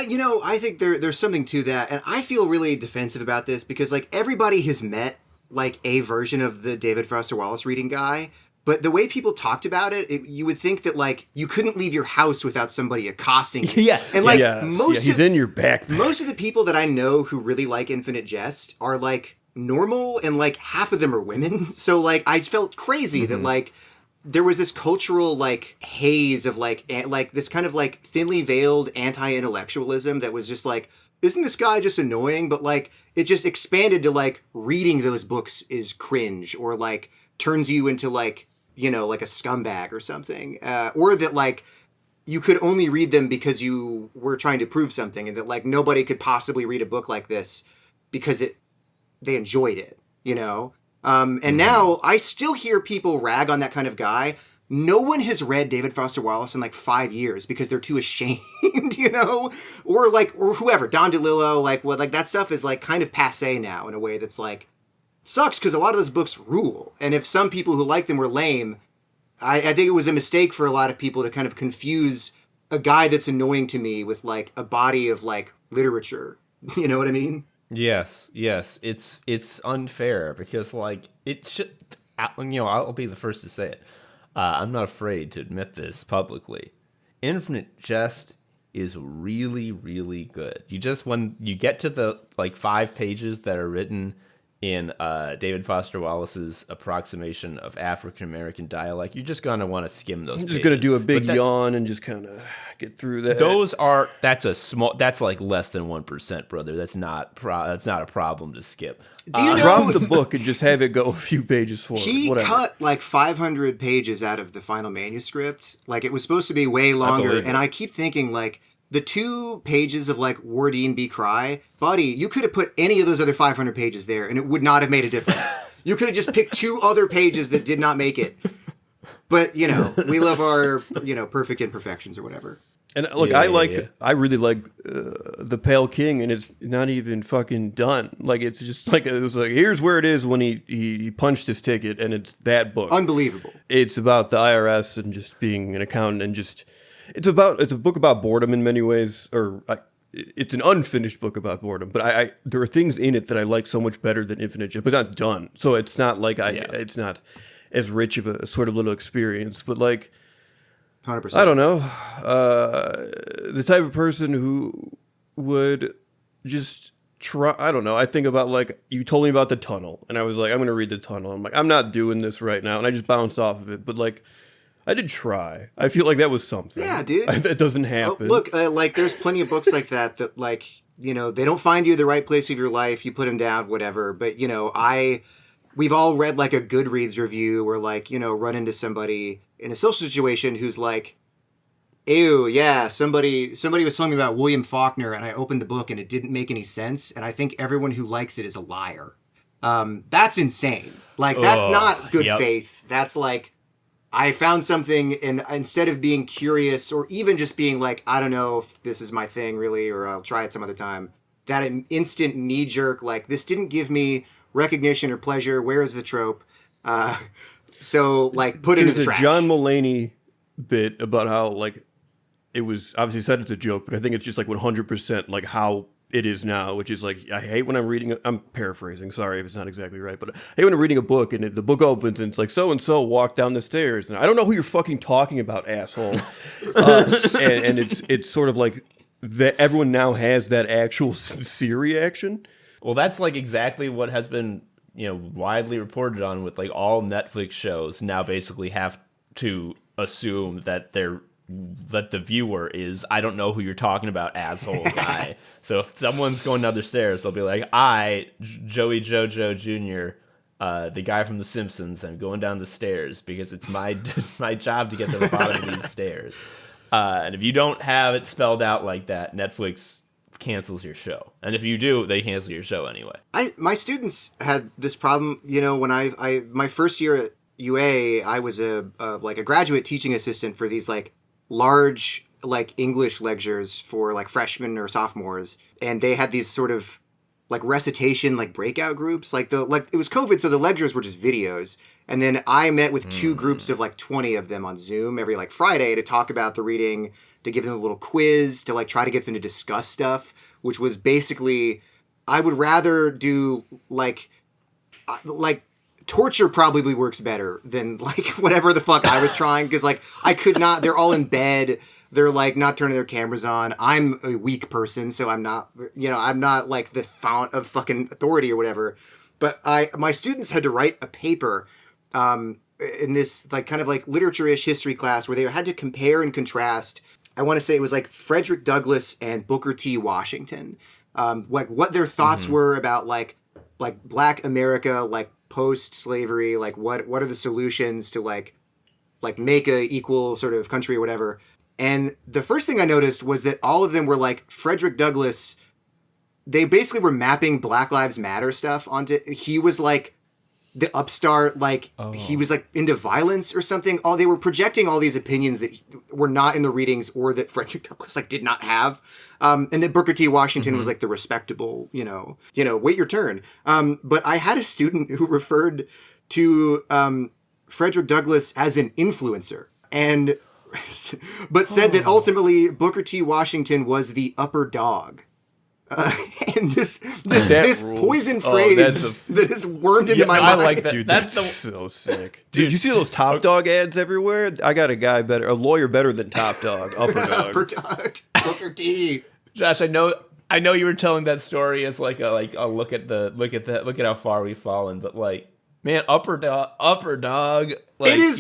You know, I think there's something to that, and I feel really defensive about this because like everybody has met like a version of the David Foster Wallace reading guy, but the way people talked about it, you would think that like you couldn't leave your house without somebody accosting you. Yes, and like he's in your backpack. Most of the people that I know who really like Infinite Jest are like normal, and like half of them are women. So like I felt crazy that like there was this cultural like haze of like this kind of like thinly veiled anti-intellectualism that was just like, isn't this guy just annoying? But like it just expanded to like reading those books is cringe, or like turns you into like, you know, like a scumbag or something, or that like you could only read them because you were trying to prove something, and that like nobody could possibly read a book like this because they enjoyed it, you know. And now I still hear people rag on that kind of guy. No one has read David Foster Wallace in like 5 years because they're too ashamed, you know, or whoever, Don DeLillo, like what, like that stuff is like kind of passé now in a way that's like sucks, because a lot of those books rule. And if some people who like them were lame, I think it was a mistake for a lot of people to kind of confuse a guy that's annoying to me with like a body of like literature. You know what I mean? Yes, it's unfair because like it should, you know, I'll be the first to say it. I'm not afraid to admit this publicly. Infinite Jest is really, really good. When you get to the like 5 pages that are written in David Foster Wallace's approximation of African American dialect, you're just gonna want to skim those. I'm just gonna do a big yawn and just kind of get through that. That's like less than 1%, brother. That's not a problem to skip. Do you know drop the book and just have it go a few pages forward? He cut like 500 pages out of the final manuscript. Like it was supposed to be way longer, and I keep thinking like the 2 pages of like Wardine Be Cry, buddy, you could have put any of those other 500 pages there and it would not have made a difference. You could have just picked 2 other pages that did not make it. But, you know, we love our, you know, perfect imperfections or whatever. And look, I really like The Pale King, and it's not even fucking done. Like, it's just like, it was like, here's where it is when he punched his ticket, and it's that book. Unbelievable. It's about the IRS and just being an accountant, and just, it's a book about boredom in many ways, it's an unfinished book about boredom, but there are things in it that I like so much better than Infinite Jest, but it's not done. So it's not like it's not as rich of a sort of little experience, but like, 100%. I don't know, the type of person who would just try. I don't know. I think about like you told me about The Tunnel, and I was like, I'm gonna read The Tunnel. I'm like, I'm not doing this right now, and I just bounced off of it. But like, I did try. I feel like that was something. Yeah, dude. That doesn't happen. Look, like there's plenty of books like that like, you know, they don't find you the right place of your life. You put them down, whatever. But you know, we've all read like a Goodreads review or like, you know, run into somebody in a social situation who's like, ew, yeah, somebody was telling me about William Faulkner, and I opened the book and it didn't make any sense, and I think everyone who likes it is a liar. That's insane. Like, that's not good faith. That's like, I found something, and instead of being curious or even just being like, I don't know if this is my thing really, or I'll try it some other time, that instant knee-jerk, like, this didn't give me recognition or pleasure, where is the trope? So, like, put it in the trash. There's a John Mulaney bit about how, like, it was obviously said it's a joke, but I think it's just like 100% like how it is now, which is like, I hate when I'm reading, I'm paraphrasing, sorry if it's not exactly right, but I hate when I'm reading a book and the book opens and it's like, so-and-so walked down the stairs, and I don't know who you're fucking talking about, asshole. And it's sort of like that everyone now has that actual sincere reaction. Well, that's like exactly what has been, you know, widely reported on with like all Netflix shows now basically have to assume that the viewer is, I don't know who you're talking about, asshole guy. So if someone's going down the stairs, they'll be like, Joey Jojo Jr., the guy from The Simpsons, I'm going down the stairs because it's my job to get to the bottom of these stairs. And if you don't have it spelled out like that, Netflix cancels your show. And if you do, they cancel your show anyway. My students had this problem, you know, when my first year UA, I was a graduate teaching assistant for these like large like English lectures for like freshmen or sophomores, and they had these sort of like recitation like breakout groups. Like it was COVID, so the lectures were just videos. And then I met with two groups of like 20 of them on Zoom every like Friday to talk about the reading, to give them a little quiz, to like try to get them to discuss stuff, which was basically, I would rather do like torture probably works better than like whatever the fuck I was trying, because like I could not, they're all in bed, they're like not turning their cameras on. I'm a weak person, so I'm not, I'm not like the fount of fucking authority or whatever. But my students had to write a paper in this like kind of like literature-ish history class where they had to compare and contrast. I want to say it was like Frederick Douglass and Booker T. Washington, like what their thoughts were about like Black America, like post-slavery, like what are the solutions to like make a equal sort of country or whatever. And the first thing I noticed was that all of them were like Frederick Douglass. They basically were mapping Black Lives Matter stuff onto, he was like the upstart, like he was like into violence or something. They were projecting all these opinions that were not in the readings or that Frederick Douglass like did not have. And that Booker T. Washington was like the respectable, wait your turn. But I had a student who referred to Frederick Douglass as an influencer, and but said that ultimately Booker T. Washington was the upper dog. And this poison phrase that is wormed into my mind. I like that. Dude, that's so sick. Dude, you see those Top Dog ads everywhere? I got a lawyer better than Top Dog. Upper Dog. Upper Dog. Booker T. Josh, I know you were telling that story as like a look at how far we've fallen, but like, man, upper dog. Like, it is,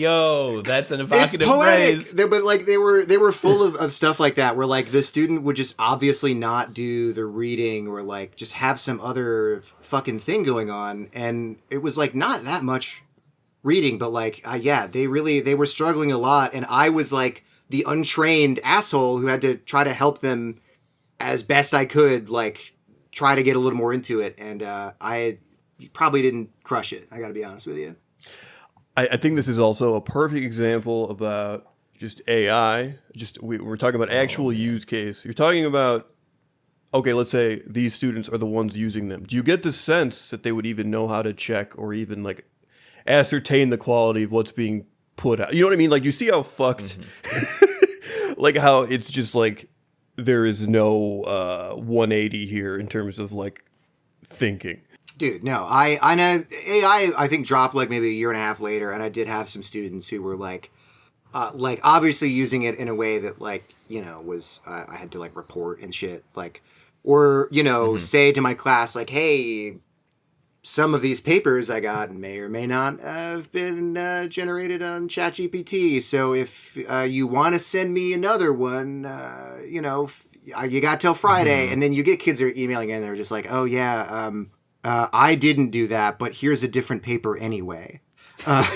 that's an evocative it's poetic. phrase. But like they were full of stuff like that, where like the student would just obviously not do the reading or like just have some other fucking thing going on, and it was like not that much reading, but like they were struggling a lot, and I was like the untrained asshole who had to try to help them as best I could, like try to get a little more into it, and I probably didn't crush it. I got to be honest with you. I think this is also a perfect example about just AI. We're talking about actual use case. You're talking about, okay, let's say these students are the ones using them. Do you get the sense that they would even know how to check or even like ascertain the quality of what's being put out? You know what I mean? Like, you see how fucked, like how it's just like there is no 180 here in terms of like thinking. Dude, no, I know AI, I think dropped like maybe a year and a half later, and I did have some students who were like obviously using it in a way that like, was, I had to like report and shit, like, or, say to my class, like, hey, some of these papers I got may or may not have been generated on ChatGPT. So if you want to send me another one, you got till Friday. And then you get kids that are emailing in, they're just like, oh yeah, I didn't do that, but here's a different paper anyway. Like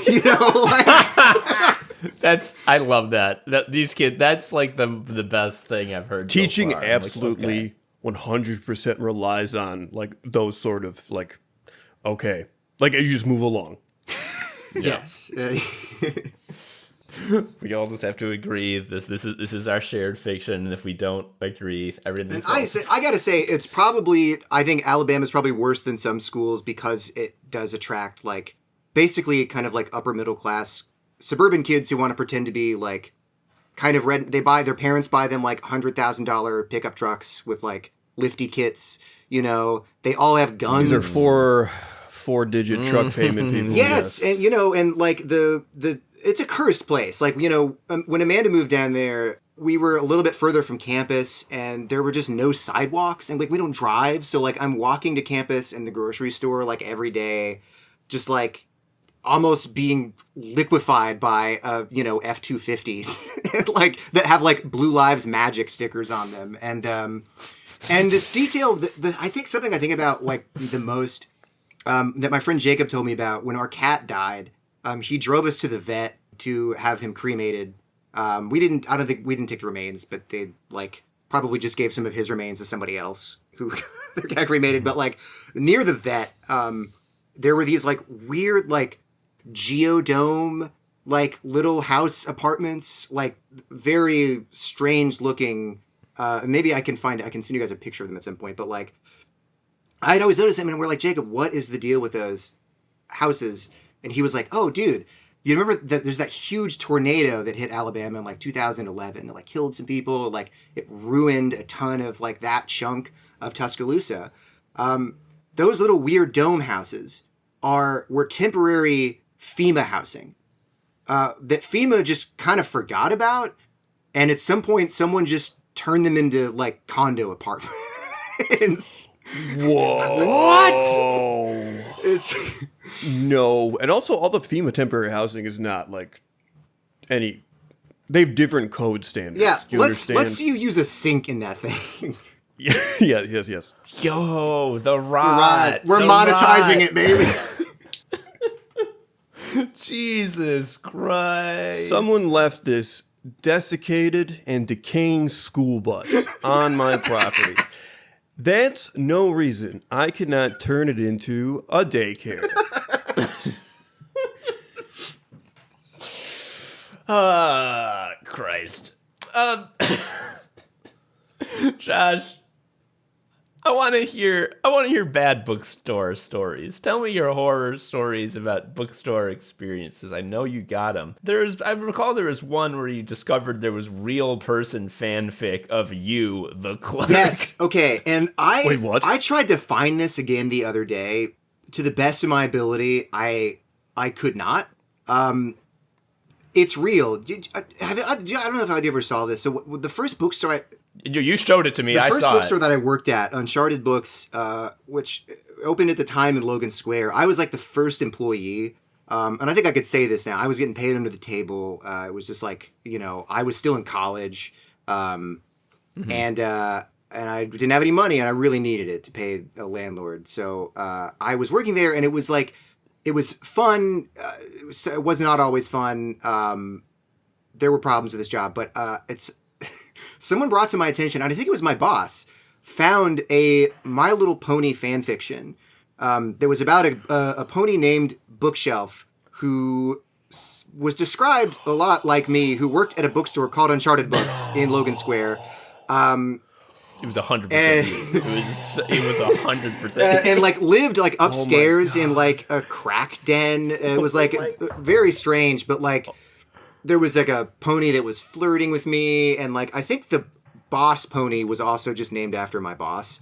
I love that. These kids, that's like the best thing I've heard. Teaching so far. absolutely 100% relies on like those sort of like, okay, like you just move along. Yes. We all just have to agree this is our shared fiction, and if we don't agree, everything. I gotta say, it's probably, I think Alabama's probably worse than some schools because it does attract like basically kind of like upper middle class suburban kids who want to pretend to be like kind of red. Their parents buy them like $100,000 pickup trucks with like lifty kits. They all have guns. These are four-digit truck payment people. Yes, and and like the it's a cursed place. Like, when Amanda moved down there, we were a little bit further from campus, and there were just no sidewalks, and like we don't drive, so like I'm walking to campus and the grocery store like every day, just like almost being liquefied by F-250s and like that have like Blue Lives Magic stickers on them, and this detail that I think something I think about like the most that my friend Jacob told me about when our cat died. He drove us to the vet to have him cremated. I don't think we didn't take the remains, but they like probably just gave some of his remains to somebody else who got cremated. But like near the vet, there were these like weird, like geodome, like little house apartments, like very strange looking. Maybe I can send you guys a picture of them at some point. But like, I'd always notice them, and we're like, Jacob, what is the deal with those houses? And he was like, oh, dude, you remember that there's that huge tornado that hit Alabama in like 2011 that like killed some people, like it ruined a ton of like that chunk of Tuscaloosa. Those little weird dome houses were temporary FEMA housing that FEMA just kind of forgot about, and at some point someone just turned them into like condo apartments. Whoa! What? No, and also all the FEMA temporary housing is not like any. They have different code standards. Yeah, let's you use a sink in that thing. Yes. Yo, the rod. We're monetizing it, baby. Jesus Christ. Someone left this desiccated and decaying school bus on my property. That's no reason I cannot turn it into a daycare. Christ. Josh, I want to hear bad bookstore stories. Tell me your horror stories about bookstore experiences. I know you got them. I recall there was one where you discovered there was real person fanfic of you, the clerk. Yes. Okay. And Wait, what? I tried to find this again the other day. To the best of my ability, I could not. It's real. I don't know if I ever saw this. So the first bookstore You showed it to me. I saw it. The first bookstore that I worked at, Uncharted Books, which opened at the time in Logan Square, I was like the first employee. And I think I could say this now. I was getting paid under the table. It was just like, I was still in college. And I didn't have any money, and I really needed it to pay a landlord. So I was working there, and it was like, it was fun. It was not always fun. There were problems with this job, but someone brought to my attention, and I think it was my boss, found a My Little Pony fan fiction that was about a pony named Bookshelf who was described a lot like me, who worked at a bookstore called Uncharted Books in Logan Square. It was 100%. It was 100%. And like lived like upstairs in like a crack den. It was like very strange, but like there was like a pony that was flirting with me, and like I think the boss pony was also just named after my boss.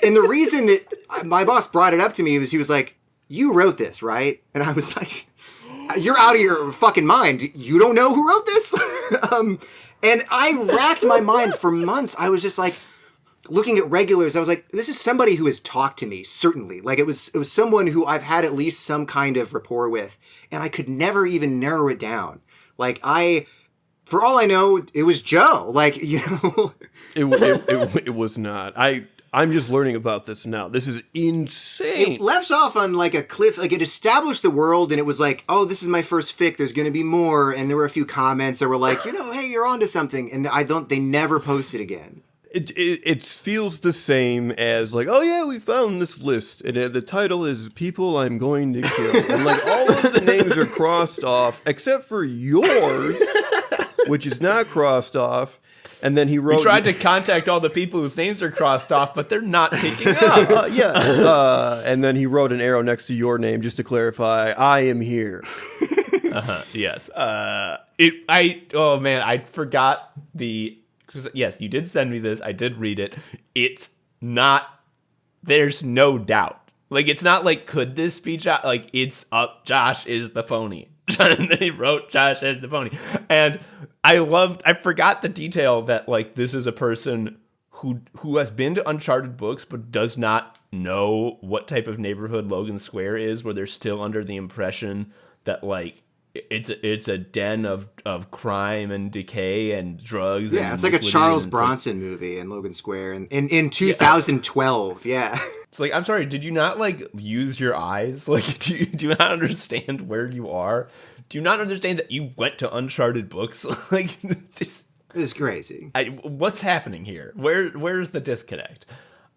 And the reason that my boss brought it up to me was he was like, "You wrote this, right?" And I was like, "You're out of your fucking mind. You don't know who wrote this?" And I racked my mind for months. I was just like looking at regulars. I was like, this is somebody who has talked to me, certainly. Like it was someone who I've had at least some kind of rapport with, and I could never even narrow it down. Like for all I know, it was Joe. Like, It was not. I'm just learning about this now. This is insane. It left off on like a cliff. Like it established the world, and it was like, oh, this is my first fic. There's going to be more. And there were a few comments that were like, hey, you're onto something. And they never posted again. It feels the same as like, oh yeah, we found this list, and the title is "People I'm Going to Kill," and like all of the names are crossed off except for yours, which is not crossed off. And then he wrote. We tried to contact all the people whose names are crossed off, but they're not picking up. And then he wrote an arrow next to your name just to clarify, "I am here." Yes. I forgot the. Yes, you did send me this. I did read it. It's not. There's no doubt. Like it's not like could this be Josh? Like it's up. Josh is the pony. And they wrote Josh as the pony, and I forgot the detail that like this is a person who has been to Uncharted Books but does not know what type of neighborhood Logan Square is, where they're still under the impression that like it's a den of crime and decay and drugs. Yeah, it's like a Charles Bronson movie in Logan Square in 2012. Yeah. It's like, I'm sorry, did you not like use your eyes? Like, do you not understand where you are? Do you not understand that you went to Uncharted Books? Like, this is crazy. What's happening here? Where's the disconnect?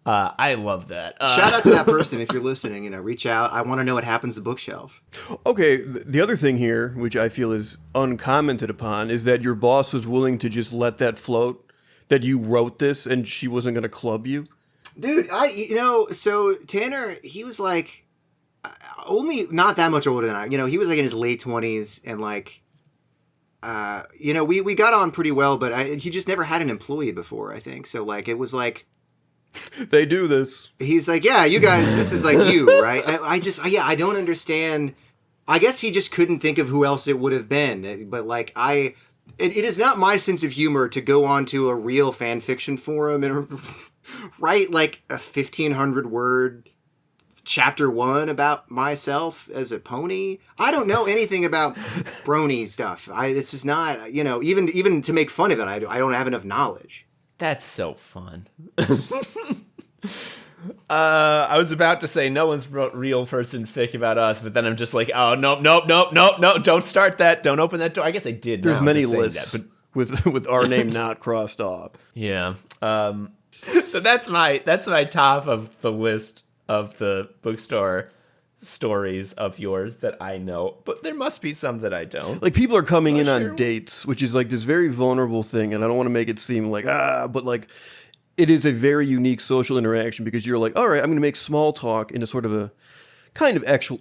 I love that. Shout out to that person if you're listening. Reach out. I want to know what happens to Bookshelf. Okay, the other thing here, which I feel is uncommented upon, is that your boss was willing to just let that float, that you wrote this and she wasn't going to club you. Dude, so Tanner, he was like only not that much older than I. He was like in his late 20s, and like, we got on pretty well, but he just never had an employee before, I think. So like, it was like, they do this. He's like, yeah, you guys, this is like you, right? I don't understand. I guess he just couldn't think of who else it would have been. But like, it is not my sense of humor to go onto a real fan fiction forum and write like a 1,500 word chapter 1 about myself as a pony. I don't know anything about brony stuff. It's just not, even to make fun of it, I don't have enough knowledge. That's so fun. I was about to say no one's wrote real person fic about us, but then I'm just like, oh, nope, don't start that. Don't open that door. I guess I did. There's many lists that, but with our name not crossed off. Yeah. So that's my top of the list of the bookstore stories of yours that I know, but there must be some that I don't. Like, people are coming in on dates, which is like this very vulnerable thing, and I don't want to make it seem like but like, it is a very unique social interaction, because you're like, all right, I'm going to make small talk in a sort of a kind of actual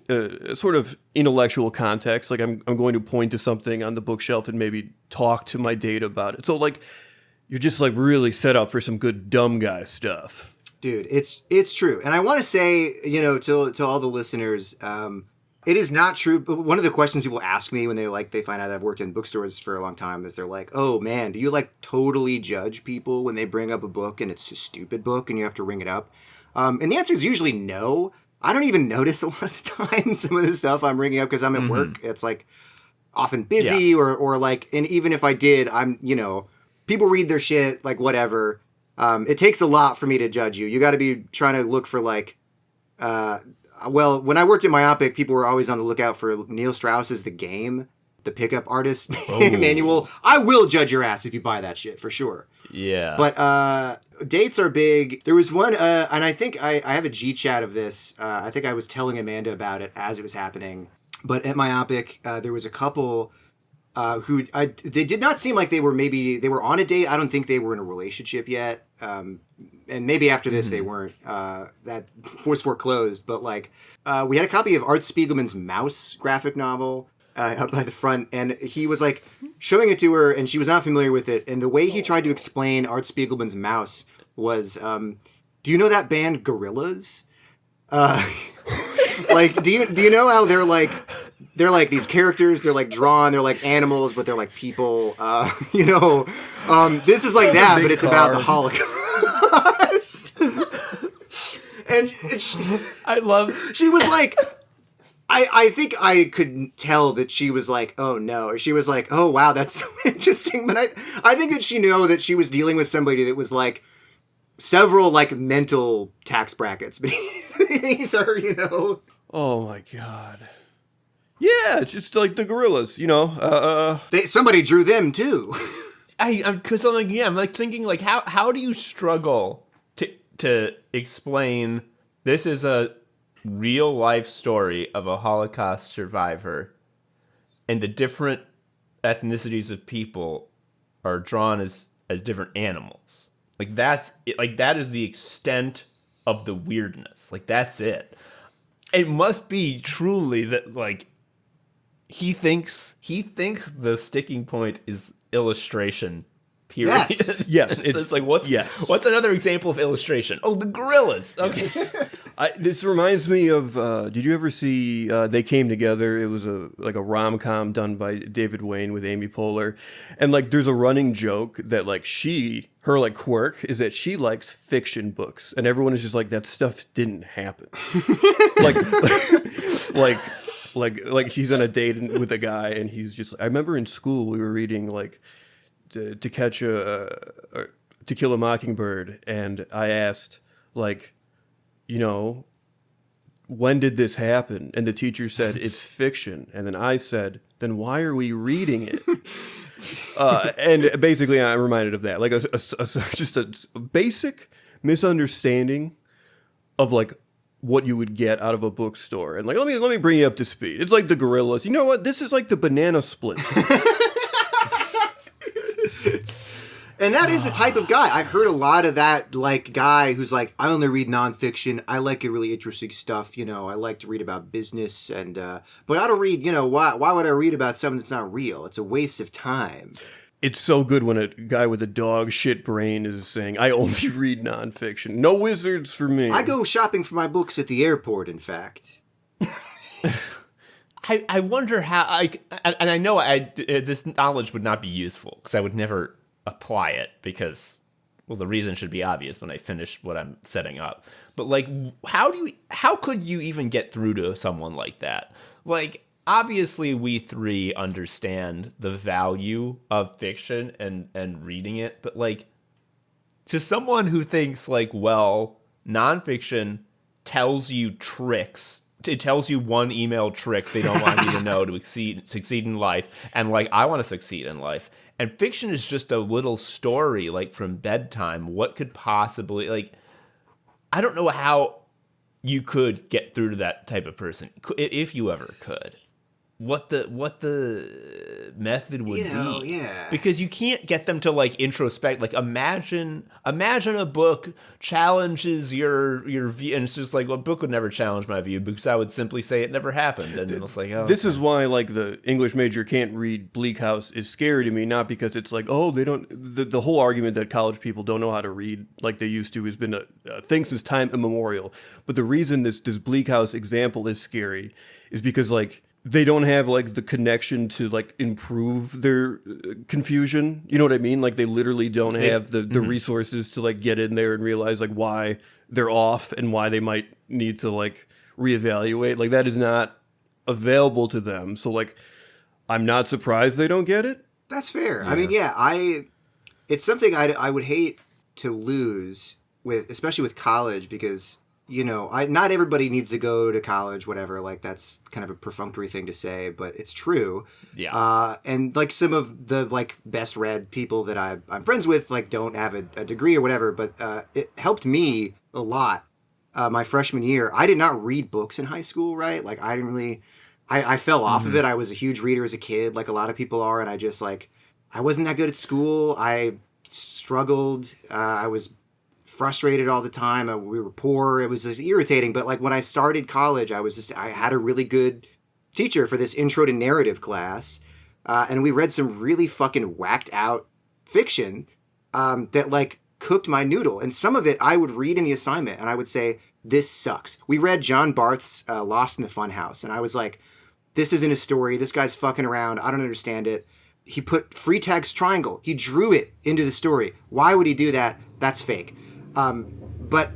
sort of intellectual context. Like, I'm going to point to something on the bookshelf and maybe talk to my date about it. So like, you're just like really set up for some good dumb guy stuff. Dude, it's true. And I want to say, to all the listeners, it is not true. But one of the questions people ask me when they find out I've worked in bookstores for a long time is they're like, oh man, do you like totally judge people when they bring up a book and it's a stupid book and you have to ring it up? And the answer is usually no. I don't even notice a lot of the time some of the stuff I'm ringing up because I'm at work. It's like often busy or like, and even if I did, I'm, people read their shit, like whatever. It takes a lot for me to judge you. You got to be trying to look for like, when I worked at Myopic, people were always on the lookout for Neil Strauss's The Game, the pickup artist manual. I will judge your ass if you buy that shit for sure. Yeah. But dates are big. There was one, and I think I have a G chat of this. I think I was telling Amanda about it as it was happening. But at Myopic, there was a couple who they did not seem like they were on a date. I don't think they were in a relationship yet. And maybe after this they weren't. That was foreclosed. But like, we had a copy of Art Spiegelman's Mouse graphic novel up by the front, and he was like showing it to her, and she was not familiar with it. And the way he tried to explain Art Spiegelman's Mouse was, do you know that band Gorillaz? Like, do you know how they're like these characters, they're like drawn, they're like animals, but they're like people, this is like that, but it's about the Holocaust. and she was like, I think I could tell that she was like, oh no, or she was like, oh wow, that's so interesting. But I think that she knew that she was dealing with somebody that was like several like mental tax brackets beneath her, Oh my God. Yeah, it's just like the Gorillas, somebody drew them too. I'm like thinking like how do you struggle to explain this is a real life story of a Holocaust survivor, and the different ethnicities of people are drawn as different animals. Like that is the extent of the weirdness. Like that's it. It must be truly that like he thinks the sticking point is illustration. Period. Yes. It's like what's another example of illustration? Oh, the Gorillas. Okay. This reminds me of. Did you ever see They Came Together? It was a rom-com done by David Wayne with Amy Poehler, and like there's a running joke that like her like quirk is that she likes fiction books, and everyone is just like that stuff didn't happen. like she's on a date with a guy, and he's just. I remember in school we were reading like. To Kill a Mockingbird, and I asked, like, when did this happen? And the teacher said, it's fiction. And then I said, then why are we reading it? And basically I'm reminded of that, like just a basic misunderstanding of like what you would get out of a bookstore. And like, let me bring you up to speed. It's like the Gorillas. You know what? This is like the Banana Split. And that is a type of guy. I've heard a lot of that, like, guy who's like, I only read nonfiction. I like really interesting stuff. You know, I like to read about business and, but I don't read, you know, why would I read about something that's not real? It's a waste of time. It's so good when a guy with a dog shit brain is saying, I only read nonfiction. No wizards for me. I go shopping for my books at the airport, in fact. I wonder how, and I know this knowledge would not be useful because I would never apply it because, well, the reason should be obvious when I finish what I'm setting up. But like, how could you even get through to someone like that? Like, obviously we three understand the value of fiction and reading it, but like, to someone who thinks like, well, nonfiction tells you tricks. It tells you one email trick they don't want you to know to succeed in life. And like, I want to succeed in life. And fiction is just a little story, like from bedtime. What could possibly, like, I don't know how you could get through to that type of person, if you ever could. What the method would be. Yeah. Because you can't get them to like introspect. Like imagine a book challenges your view, and it's just like, well, a book would never challenge my view because I would simply say it never happened, and it's like, oh. This is why like the English major can't read Bleak House is scary to me, not because it's like, oh, they don't. The whole argument that college people don't know how to read like they used to has been a thing since time immemorial. But the reason this Bleak House example is scary is because like, they don't have like the connection to like improve their confusion. You know what I mean? Like they literally don't have the resources to like get in there and realize like why they're off and why they might need to like reevaluate. Like that is not available to them. So like, I'm not surprised they don't get it. That's fair. Yeah. I mean, yeah, it's something I would hate to lose with, especially with college, because you know, not everybody needs to go to college, whatever. Like, that's kind of a perfunctory thing to say, but it's true. Yeah. And, like, some of the, like, best read people that I'm friends with, like, don't have a degree or whatever, but it helped me a lot my freshman year. I did not read books in high school, right? Like, I didn't really... I fell off of it. I was a huge reader as a kid, like a lot of people are, and I just, like... I wasn't that good at school. I struggled. I was... frustrated all the time. We were poor. It was just irritating. But like when I started college, I had a really good teacher for this intro to narrative class. And we read some really fucking whacked out fiction that like cooked my noodle. And some of it I would read in the assignment and I would say, this sucks. We read John Barth's Lost in the Funhouse. And I was like, this isn't a story. This guy's fucking around. I don't understand it. He put free tags triangle. He drew it into the story. Why would he do that? That's fake. But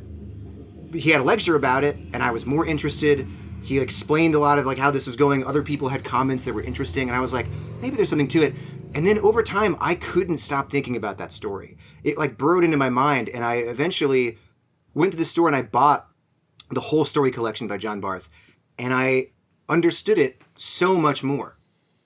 he had a lecture about it and I was more interested. He explained a lot of like how this was going. Other people had comments that were interesting and I was like, maybe there's something to it. And then over time, I couldn't stop thinking about that story. It like burrowed into my mind and I eventually went to the store and I bought the whole story collection by John Barth and I understood it so much more.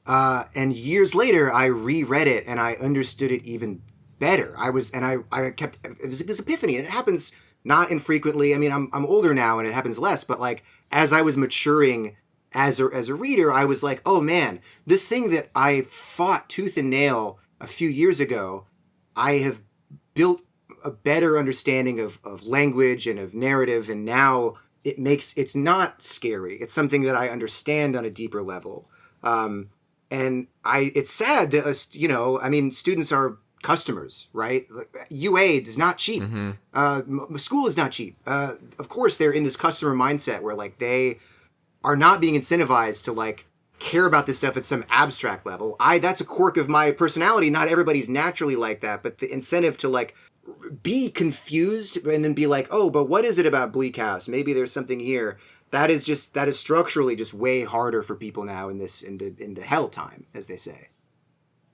And years later, I reread it and I understood it even better. I kept this epiphany. It happens not infrequently. I mean, I'm older now and it happens less, but like as I was maturing as a reader, I was like, oh man, this thing that I fought tooth and nail a few years ago, I have built a better understanding of language and of narrative, and now it's not scary. It's something that I understand on a deeper level. And it's sad that I mean, students are customers, right? UA is not cheap. School is not cheap. Of course, they're in this customer mindset where like they are not being incentivized to like care about this stuff at some abstract level. That's a quirk of my personality. Not everybody's naturally like that, but the incentive to like be confused and then be like, oh, but what is it about Bleak House? Maybe there's something here. That is structurally just way harder for people now in the hell time, as they say.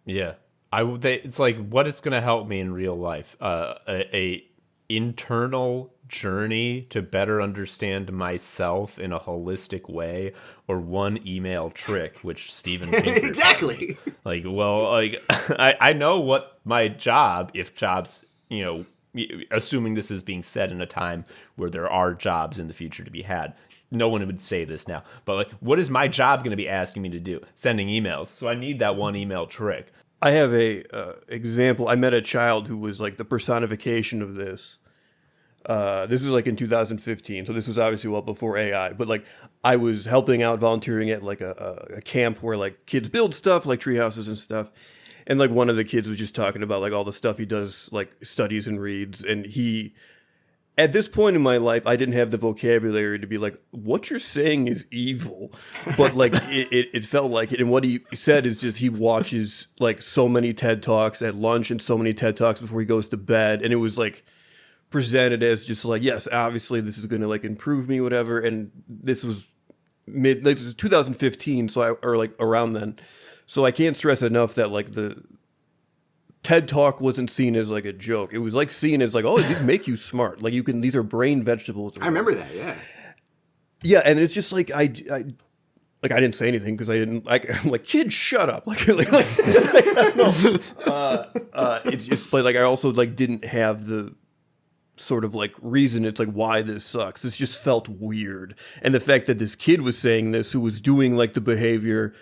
Yeah. It's like, what is going to help me in real life? A internal journey to better understand myself in a holistic way, or one email trick, which Stephen Pinker exactly. Like, well, like I know what my job, if jobs, assuming this is being said in a time where there are jobs in the future to be had. No one would say this now, but like, what is my job going to be asking me to do? Sending emails. So I need that one email trick. I have a example. I met a child who was like the personification of this. This was like in 2015, so this was obviously well before AI. But like, I was helping out, volunteering at like a camp where like kids build stuff, like tree houses and stuff. And like one of the kids was just talking about like all the stuff he does, like studies and reads. And he, at this point in my life, I didn't have the vocabulary to be like, what you're saying is evil. But like it felt like it. And what he said is just he watches like so many TED Talks at lunch and so many TED Talks before he goes to bed. And it was like presented as just like, yes, obviously this is going to like improve me, whatever. And this was this was 2015, or like around then. So I can't stress enough that like the TED Talk wasn't seen as like a joke. It was like seen as like, oh, these make you smart. Like these are brain vegetables. I remember that. Yeah. Yeah, and it's just like I didn't say anything because I didn't like. I'm like, kid, shut up. Like I don't know. It's just like I also like didn't have the sort of like reason. It's like why this sucks. This just felt weird, and the fact that this kid was saying this, who was doing like the behavior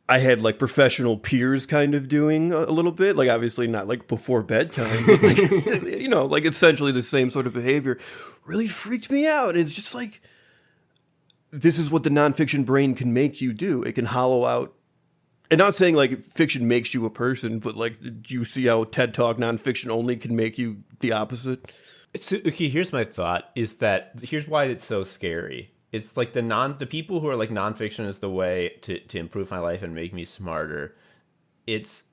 I had like professional peers kind of doing a little bit, like obviously not like before bedtime, but like, like essentially the same sort of behavior really freaked me out. It's just like, this is what the nonfiction brain can make you do. It can hollow out. And not saying like fiction makes you a person, but like, do you see how TED Talk nonfiction only can make you the opposite? So, okay, here's my thought here's why it's so scary. It's like the people who are like nonfiction is the way to improve my life and make me smarter. It's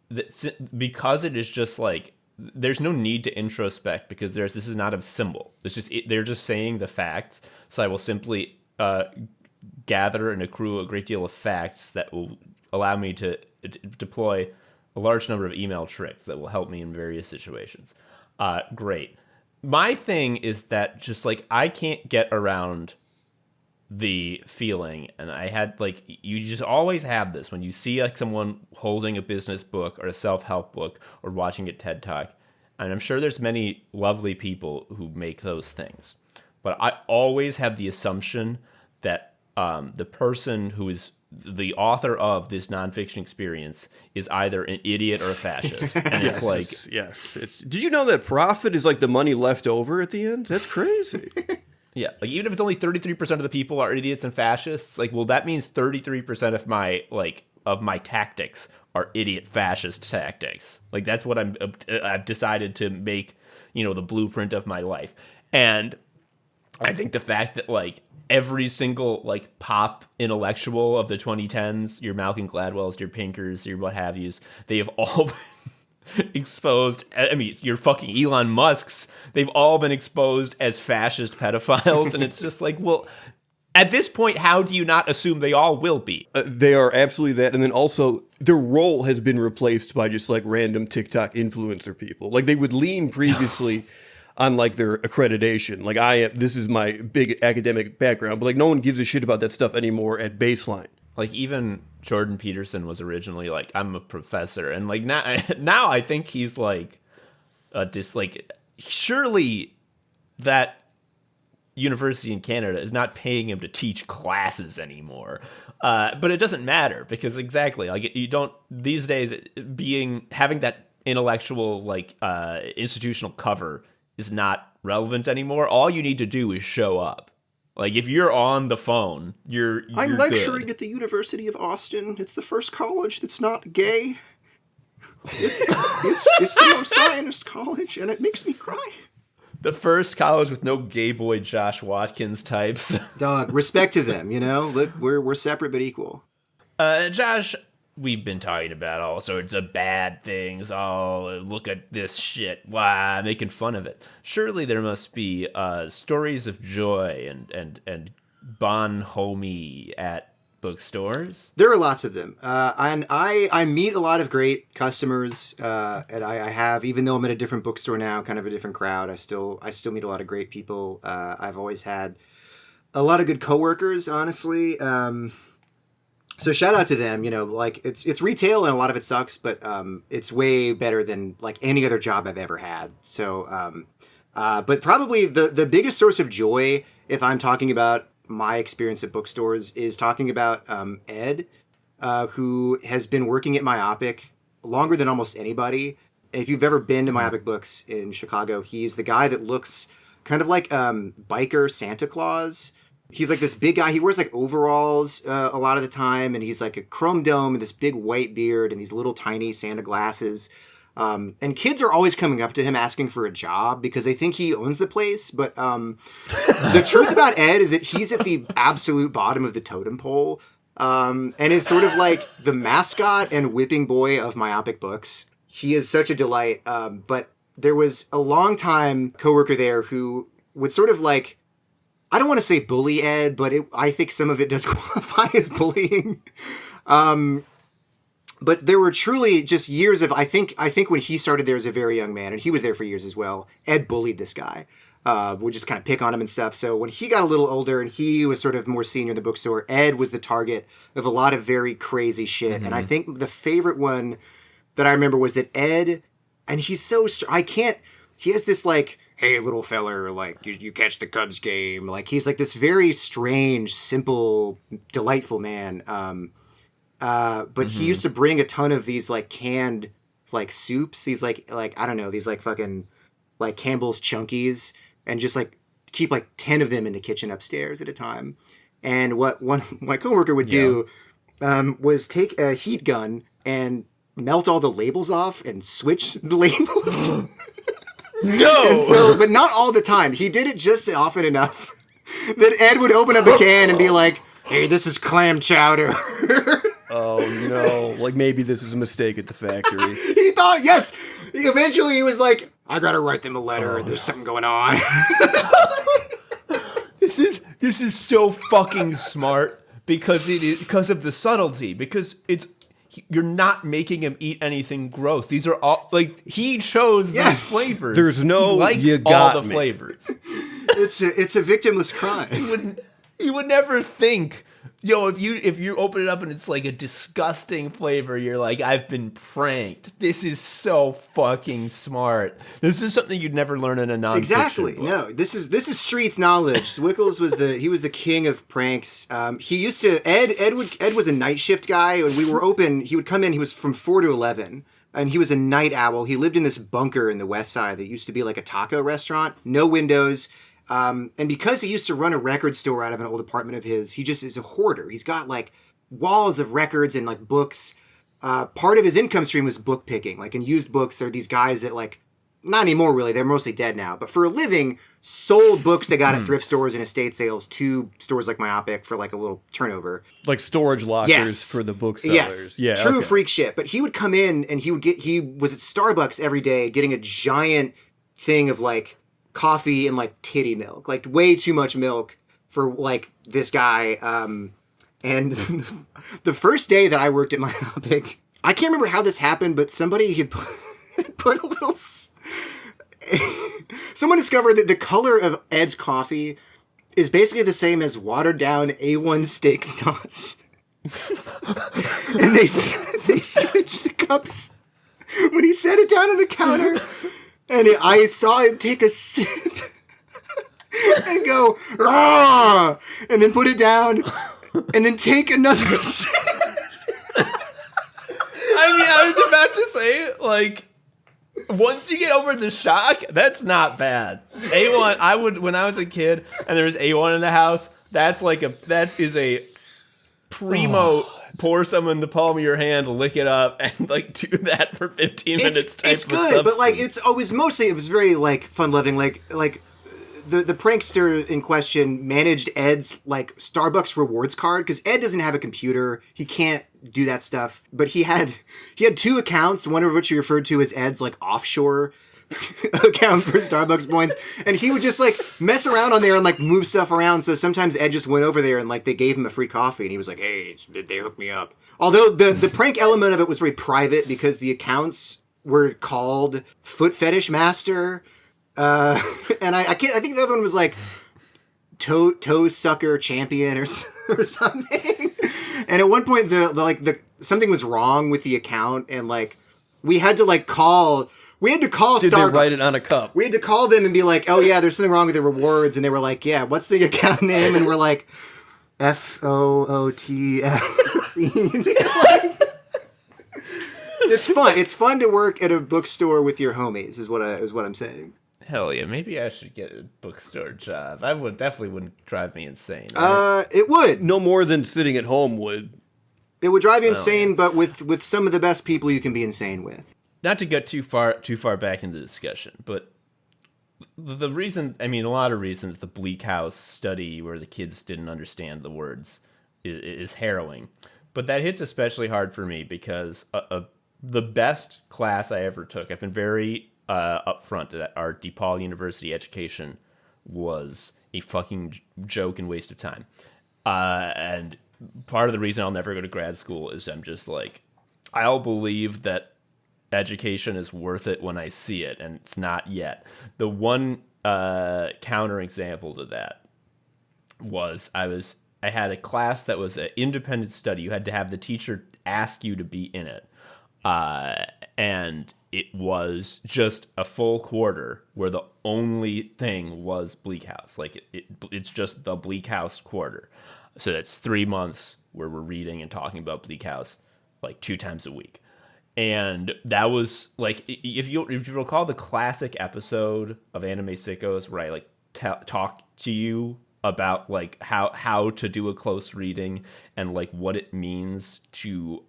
because it is just like, there's no need to introspect because this is not a symbol. It's just they're just saying the facts. So I will simply gather and accrue a great deal of facts that will allow me to deploy a large number of email tricks that will help me in various situations. Great. My thing is that just like I can't get around the feeling, and I had like, you just always have this when you see like someone holding a business book or a self-help book or watching a TED Talk, and I'm sure there's many lovely people who make those things, but I always have the assumption that the person who is the author of this nonfiction experience is either an idiot or a fascist. And it's like, did you know that profit is like the money left over at the end? That's crazy. Yeah, like even if it's only 33% of the people are idiots and fascists, like, well, that means 33% of my tactics are idiot fascist tactics. Like that's what I've decided to make, the blueprint of my life. And I think the fact that like every single like pop intellectual of the 2010s, your Malcolm Gladwells, your Pinkers, your what have yous, they have all been exposed. I mean, your fucking Elon Musks, they've all been exposed as fascist pedophiles. And it's just like, well, at this point, how do you not assume they all will be? They are absolutely that. And then also their role has been replaced by just like random TikTok influencer people. Like they would lean previously on like their accreditation. Like this is my big academic background, but like no one gives a shit about that stuff anymore at baseline. Like even Jordan Peterson was originally like, I'm a professor, and like now I think he's like, just like, surely that university in Canada is not paying him to teach classes anymore. But it doesn't matter because exactly like you don't these days having that intellectual like institutional cover is not relevant anymore. All you need to do is show up. Like, if you're on the phone, you're I'm lecturing good. at the University of Austin. It's the first college that's not gay. It's the most Zionist college, and it makes me cry. The first college with no gay boy Josh Watkins types. Dog, respect to them, Look, we're separate but equal. Josh, we've been talking about all sorts of bad things. Oh, look at this shit. Wow, making fun of it. Surely there must be stories of joy and bonhomie at bookstores. There are lots of them. And I meet a lot of great customers, and I have, even though I'm at a different bookstore now, kind of a different crowd, I still meet a lot of great people. I've always had a lot of good coworkers, honestly. So shout out to them. You know, like it's retail and a lot of it sucks, but it's way better than like any other job I've ever had. So, but probably the biggest source of joy, if I'm talking about my experience at bookstores, is talking about Ed, who has been working at Myopic longer than almost anybody. If you've ever been to Myopic Books in Chicago, he's the guy that looks kind of like biker Santa Claus. He's like this big guy. He wears like overalls a lot of the time, and he's like a chrome dome and this big white beard and these little tiny Santa glasses. And kids are always coming up to him asking for a job because they think he owns the place. But the truth about Ed is that he's at the absolute bottom of the totem pole, and is sort of like the mascot and whipping boy of Myopic Books. He is such a delight. But there was a long-time coworker there who would sort of like, I don't want to say bully Ed, but I think some of it does qualify as bullying. But there were truly just years of, I think when he started there as a very young man, and he was there for years as well, Ed bullied this guy. Would just kind of pick on him and stuff. So when he got a little older and he was sort of more senior in the bookstore, Ed was the target of a lot of very crazy shit. Mm-hmm. And I think the favorite one that I remember was that Ed, and he's so, he has this like, hey, little feller, like, you catch the Cubs game. Like, he's like this very strange, simple, delightful man. But he used to bring a ton of these, like, canned, like, soups. These, like I don't know, these, like, fucking, like, Campbell's Chunkies. And just, like, keep, like, 10 of them in the kitchen upstairs at a time. And what my coworker would do was take a heat gun and melt all the labels off and switch the labels. No! And so, but not all the time. He did it just often enough that Ed would open up a can and be like, hey, this is clam chowder. Oh, no. Like, maybe this is a mistake at the factory. He thought, yes. Eventually, he was like, I gotta write them a letter. There's something going on. This is so fucking smart because of the subtlety. Because you're not making him eat anything gross. These are all, like, he chose these flavors. There's no, he likes you got all the me. flavors. It's a victimless crime. He would never think, if you open it up and it's like a disgusting flavor, you're like, I've been pranked. This is so fucking smart. This is something you'd never learn in a nonfiction Exactly. book. No, this is streets knowledge. Zwickles was the king of pranks. He used to Ed was a night shift guy. When we were open, he would come in. He was from 4 to 11, and he was a night owl. He lived in this bunker in the West Side that used to be like a taco restaurant, no windows. And because he used to run a record store out of an old apartment of his, he just is a hoarder. He's got like walls of records and like books. Part of his income stream was book picking. Like in used books, there are these guys that like, not anymore really, they're mostly dead now, but for a living, sold books they got at thrift stores and estate sales to stores like Myopic for like a little turnover. Like storage lockers for the booksellers. Yes. Yeah, True okay. freak shit. But he would come in and he was at Starbucks every day getting a giant thing of like coffee and like titty milk, like way too much milk for like this guy. And the first day that I worked at Myopic, I can't remember how this happened, but somebody had put a little. Someone discovered that the color of Ed's coffee is basically the same as watered down A1 steak sauce. And they switched the cups when he set it down on the counter. And I saw him take a sip and go, "Rah!" and then put it down, and then take another sip. I was about to say, like, once you get over the shock, that's not bad. A1, when I was a kid and there was A1 in the house, that is a primo. Pour some in the palm of your hand, lick it up, and like do that for 15 minutes. It's good, but like it was very like fun loving. Like the prankster in question managed Ed's like Starbucks rewards card because Ed doesn't have a computer. He can't do that stuff. But he had 2 accounts, one of which he referred to as Ed's like offshore account for Starbucks points, and he would just like mess around on there and like move stuff around. So sometimes Ed just went over there and like they gave him a free coffee and he was like, hey, they hooked me up. Although the prank element of it was very private because the accounts were called Foot Fetish Master, and I think the other one was like Toe Sucker Champion or something. And at one point, something was wrong with the account, and like we had to call. We had to call Did Starbucks. they write it on a cup? We had to call them and be like, "Oh yeah, there's something wrong with the rewards," and they were like, "Yeah, what's the account name?" And we're like, FOOTF. It's fun. It's fun to work at a bookstore with your homies. Is what I'm saying. Hell yeah, maybe I should get a bookstore job. Definitely wouldn't drive me insane. It would. No more than sitting at home would. It would drive you insane, but with some of the best people you can be insane with. Not to get too far back into the discussion, but the reason, I mean, a lot of reasons the Bleak House study where the kids didn't understand the words is harrowing. But that hits especially hard for me because the best class I ever took, I've been very upfront that our DePaul University education was a fucking joke and waste of time. And part of the reason I'll never go to grad school is I'm just like, I'll believe that education is worth it when I see it, and it's not yet. The one counter example to that was I had a class that was an independent study. You had to have the teacher ask you to be in it. And it was just a full quarter where the only thing was Bleak House. Like it's just the Bleak House quarter. So that's 3 months where we're reading and talking about Bleak House like 2 times a week. And that was like, if you recall the classic episode of Anime Sickos where I like talk to you about like how to do a close reading and like what it means to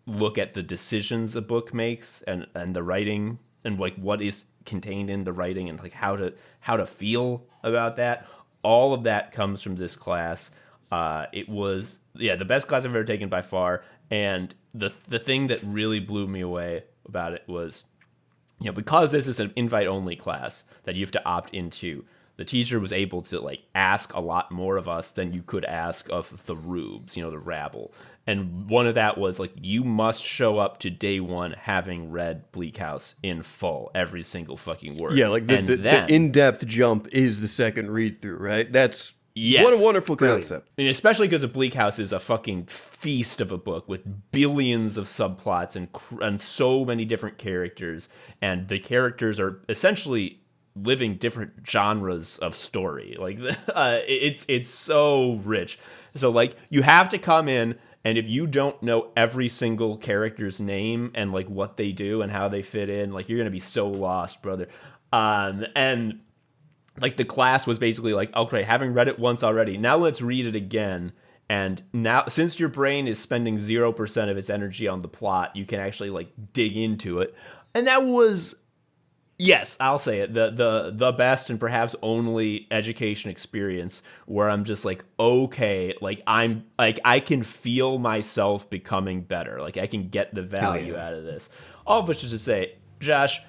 look at the decisions a book makes and the writing and like what is contained in the writing and like how to feel about that. All of that comes from this class. It was the best class I've ever taken by far. And the thing that really blew me away about it was, because this is an invite only class that you have to opt into, the teacher was able to like ask a lot more of us than you could ask of the rubes, the rabble. And one of that was like, you must show up to day one having read Bleak House in full, every single fucking word. Yeah, like the in-depth jump is the second read through, right? That's what a wonderful concept. I mean, especially because Bleak House is a fucking feast of a book with billions of subplots and so many different characters, and the characters are essentially living different genres of story. Like it's so rich. So like you have to come in, and if you don't know every single character's name and like what they do and how they fit in, like you're gonna be so lost, brother. And like the class was basically like, okay, having read it once already, now let's read it again. And now, since your brain is spending 0% of its energy on the plot, you can actually like dig into it. And that was, yes, I'll say it, the best and perhaps only education experience where I'm just like, okay, like I'm like, I can feel myself becoming better. Like I can get the value out of this. All of which is to say, Josh,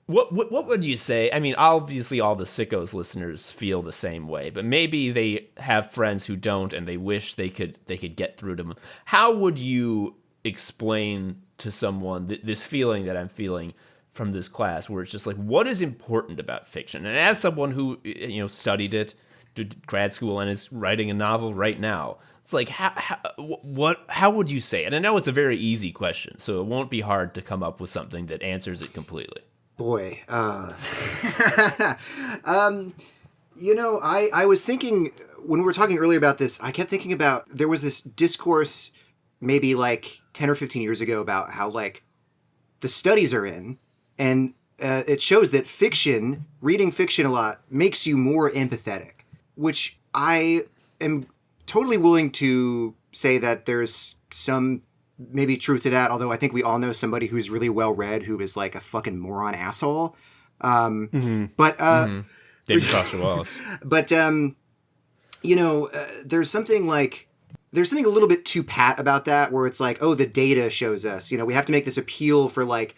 what would you say? I mean, obviously all the Sickos listeners feel the same way, but maybe they have friends who don't and they wish they could get through to them. How would you explain to someone this feeling that I'm feeling from this class, where it's just like, what is important about fiction? And as someone who studied it, did grad school, and is writing a novel right now, it's like how would you say it? And I know it's a very easy question, so it won't be hard to come up with something that answers it completely. Boy, I was thinking when we were talking earlier about this, I kept thinking about, there was this discourse maybe like 10 or 15 years ago about how like the studies are in, and it shows that reading fiction a lot makes you more empathetic, which I am totally willing to say that there's some maybe truth to that, although I think we all know somebody who's really well read who is like a fucking moron asshole. But David Foster Wallace. But there's something a little bit too pat about that, where it's like, oh, the data shows us. We have to make this appeal for like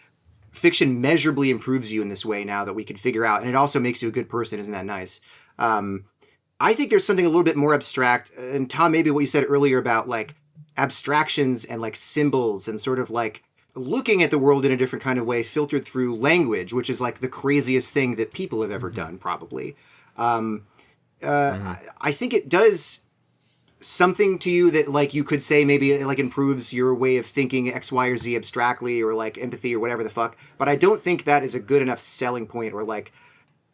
fiction measurably improves you in this way now that we can figure out, and it also makes you a good person. Isn't that nice? I think there's something a little bit more abstract, and Tom, maybe what you said earlier about like abstractions and like symbols and sort of like looking at the world in a different kind of way filtered through language, which is like the craziest thing that people have ever done, probably. I think it does something to you that like you could say maybe like improves your way of thinking X, Y, or Z abstractly, or like empathy or whatever the fuck. But I don't think that is a good enough selling point, or like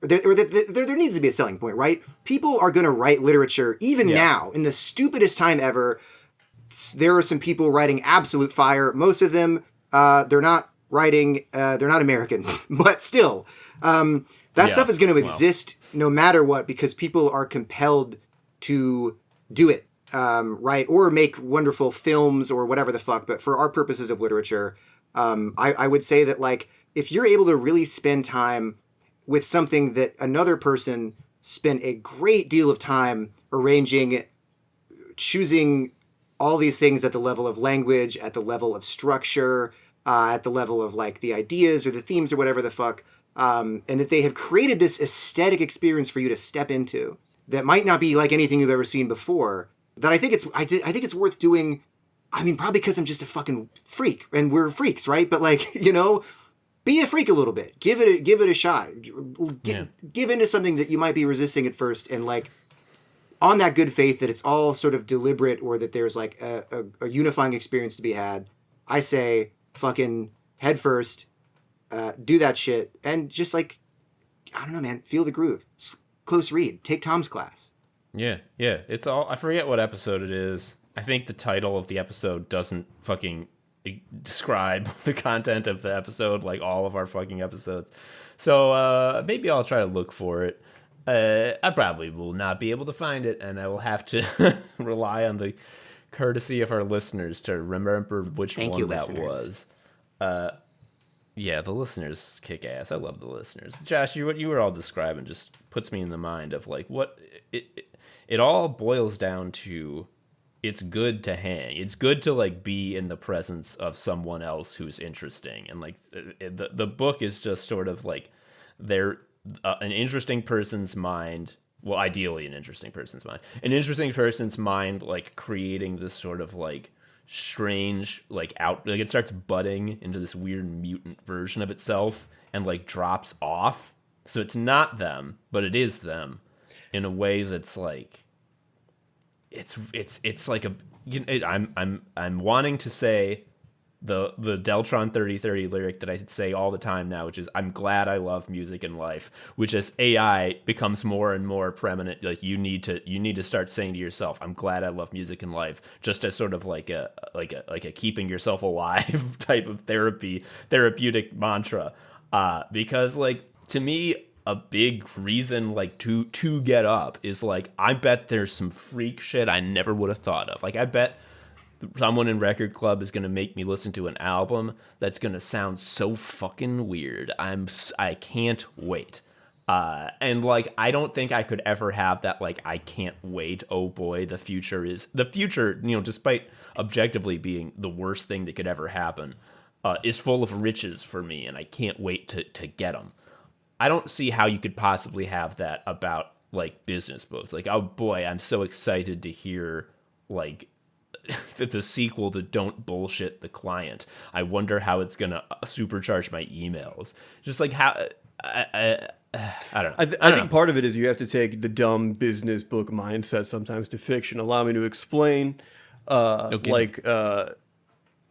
there needs to be a selling point, right? People are going to write literature even now in the stupidest time ever. There are some people writing absolute fire. Most of them, they're not writing, they're not Americans, but still, that stuff is going to exist no matter what, because people are compelled to do it, right? Or make wonderful films or whatever the fuck. But for our purposes of literature, I would say that like, if you're able to really spend time with something that another person spent a great deal of time arranging, choosing all these things at the level of language, at the level of structure, at the level of like the ideas or the themes or whatever the fuck, and that they have created this aesthetic experience for you to step into that might not be like anything you've ever seen before, that I think it's worth doing. I mean, probably because I'm just a fucking freak and we're freaks, right? But like, you know, be a freak a little bit. Give it a shot. Give into something that you might be resisting at first, and like on that good faith that it's all sort of deliberate, or that there's like a unifying experience to be had. I say fucking head first, do that shit, and just like, I don't know, man, feel the groove. Close read. Take Tom's class. Yeah. It's all, I forget what episode it is. I think the title of the episode doesn't fucking describe the content of the episode, like all of our fucking episodes. So maybe I'll try to look for it. I probably will not be able to find it, and I will have to rely on the courtesy of our listeners to remember which one that was. Yeah, the listeners kick ass. I love the listeners. Josh, what you were all describing just puts me in the mind of like what it all boils down to. It's good to hang. It's good to like be in the presence of someone else who's interesting, and like the book is just sort of like they're an interesting person's mind. Well, ideally, an interesting person's mind, like creating this sort of like strange like it starts budding into this weird mutant version of itself and like drops off. So it's not them, but it is them in a way that's like. It's like I'm wanting to say the Deltron 3030 lyric that I say all the time now, which is I'm glad I love music and life, which as AI becomes more and more preeminent, like you need to start saying to yourself, I'm glad I love music and life, just as sort of like a keeping yourself alive type of therapeutic mantra, because like to me a big reason like to get up is like I bet there's some freak shit I never would have thought of. Like I bet someone in Record Club is going to make me listen to an album that's going to sound so fucking weird. I can't wait. And like I don't think I could ever have that like I can't wait, oh boy, the future, you know, despite objectively being the worst thing that could ever happen, is full of riches for me, and I can't wait to get them. I don't see how you could possibly have that about like business books. Like, oh boy, I'm so excited to hear like the sequel to Don't Bullshit the Client. I wonder how it's gonna supercharge my emails. Just like how I don't know. I think part of it is you have to take the dumb business book mindset sometimes to fiction. Allow me to explain. Like a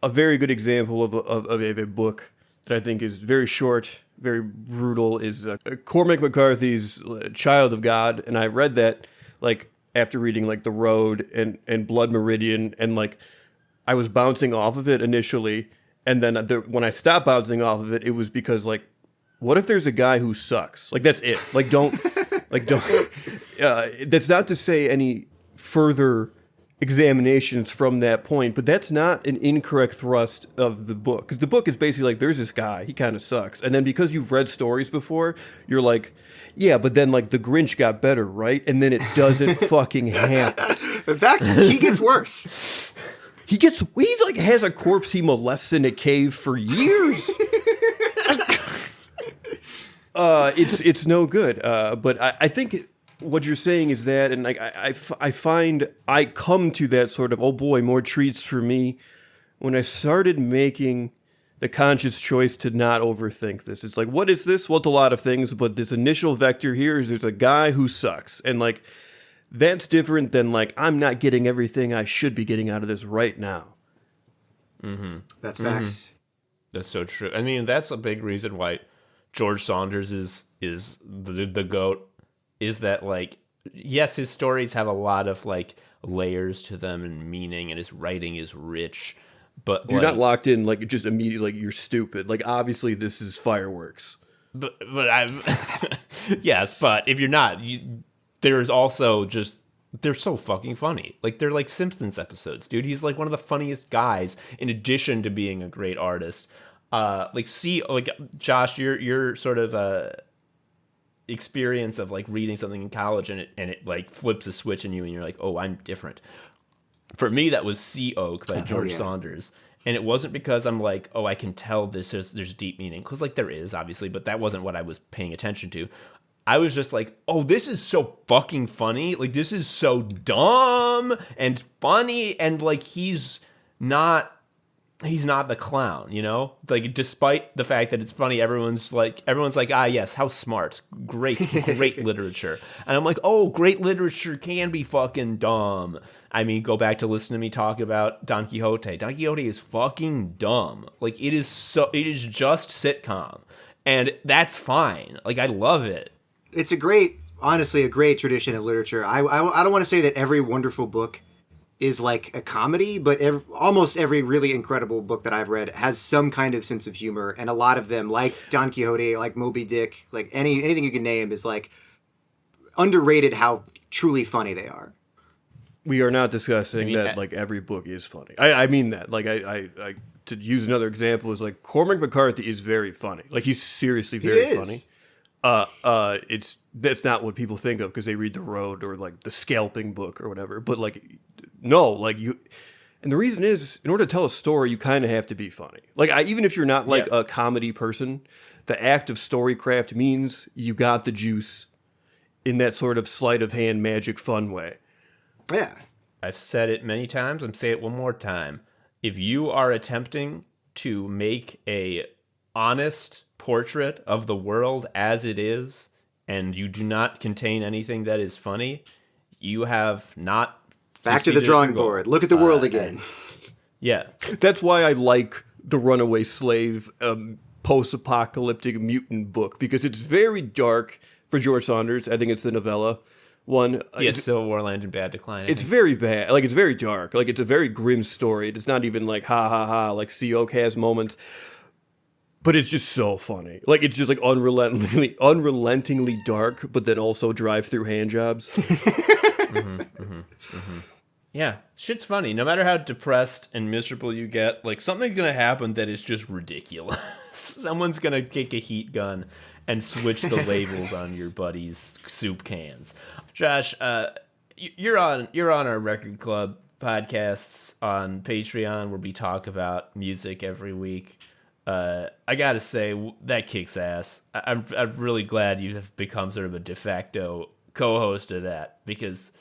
very good example of a book that I think is very short, very brutal, is Cormac McCarthy's Child of God. And I read that like after reading like The Road and Blood Meridian, and like I was bouncing off of it initially, and then when I stopped bouncing off of it, it was because like, what if there's a guy who sucks? Like that's it. Like don't. That's not to say any further examinations from that point, but that's not an incorrect thrust of the book, because the book is basically like there's this guy, he kind of sucks, and then because you've read stories before, you're like, yeah, but then like the Grinch got better, right? And then it doesn't fucking happen. In fact, he gets worse. He like has a corpse he molests in a cave for years. It's no good. But I think what you're saying is that, and like I find I come to that sort of, oh boy, more treats for me, when I started making the conscious choice to not overthink this. It's like, what is this? Well, it's a lot of things, but this initial vector here is there's a guy who sucks, and like That's different than like, I'm not getting everything I should be getting out of this right now. That's facts. That's so true. I mean, that's a big reason why George Saunders is the GOAT, is that, like, yes, his stories have a lot of, like, layers to them and meaning, and his writing is rich, but You're not locked in, like, just immediately, like, you're stupid. Like, obviously, this is fireworks. But I'm yes, but if you're not, there's also just, they're so fucking funny. Like, they're like Simpsons episodes, dude. He's like one of the funniest guys in addition to being a great artist. Like Josh, your sort of experience of like reading something in college and it like flips a switch in you and you're like, oh, I'm different. For me, that was Sea Oak by George Saunders. And it wasn't because I'm like, oh, I can tell there's deep meaning. Because, like, there is, obviously, but that wasn't what I was paying attention to. I was just like, oh, this is so fucking funny. Like, this is so dumb and funny. And, like, he's not the clown, you know? Like, despite the fact that it's funny, everyone's like, ah, yes, how smart. Great literature. And I'm like, oh, great literature can be fucking dumb. I mean, go back to listen to me talk about Don Quixote. Don Quixote is fucking dumb. Like, it is just sitcom. And that's fine. Like, I love it. It's honestly a great tradition of literature. I don't want to say that every wonderful book is like a comedy, but almost every really incredible book that I've read has some kind of sense of humor. And a lot of them, like Don Quixote, like Moby Dick, like anything you can name, is like underrated how truly funny they are. We are not discussing that like every book is funny. I mean that. Like I to use another example is like Cormac McCarthy is very funny. Like he's seriously very funny. That's not what people think of because they read The Road or like the Scalping book or whatever. But like no, like you, and the reason is in order to tell a story you kind of have to be funny. Like even if you're not like a comedy person, the act of storycraft means you got the juice in that sort of sleight of hand magic fun way. Yeah. I've said it many times. I'm saying it one more time. If you are attempting to make a honest portrait of the world as it is, and you do not contain anything that is funny, you have not back to the drawing board. Look at the world again. Yeah. That's why I like the Runaway Slave post-apocalyptic mutant book, because it's very dark for George Saunders. I think it's the novella one. Yes, Civil War Land in Bad Decline. It's very bad. Like, it's very dark. Like, it's a very grim story. It's not even like, ha, ha, ha, like Sea Oak has moments. But it's just so funny. Like, it's just, like, unrelentingly dark, but then also drive-through handjobs. Yeah, shit's funny. No matter how depressed and miserable you get, like, something's gonna happen that is just ridiculous. Someone's gonna kick a heat gun and switch the labels on your buddy's soup cans. Josh, you're on our Record Club podcasts on Patreon where we talk about music every week. I gotta say, that kicks ass. I'm really glad you have become sort of a de facto co-host of that, because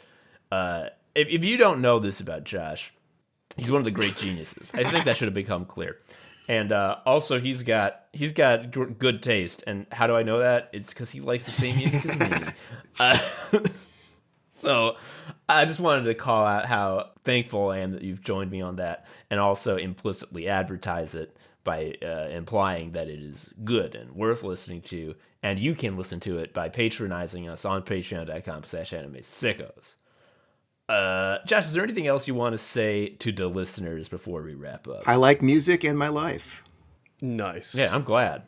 if you don't know this about Josh, he's one of the great geniuses. I think that should have become clear. And also, he's got good taste. And how do I know that? It's because he likes the same music as me. So I just wanted to call out how thankful I am that you've joined me on that, and also implicitly advertise it by implying that it is good and worth listening to. And you can listen to it by patronizing us on patreon.com/animesickos. Josh, is there anything else you want to say to the listeners before we wrap up? I like music in my life. Nice. Yeah, I'm glad.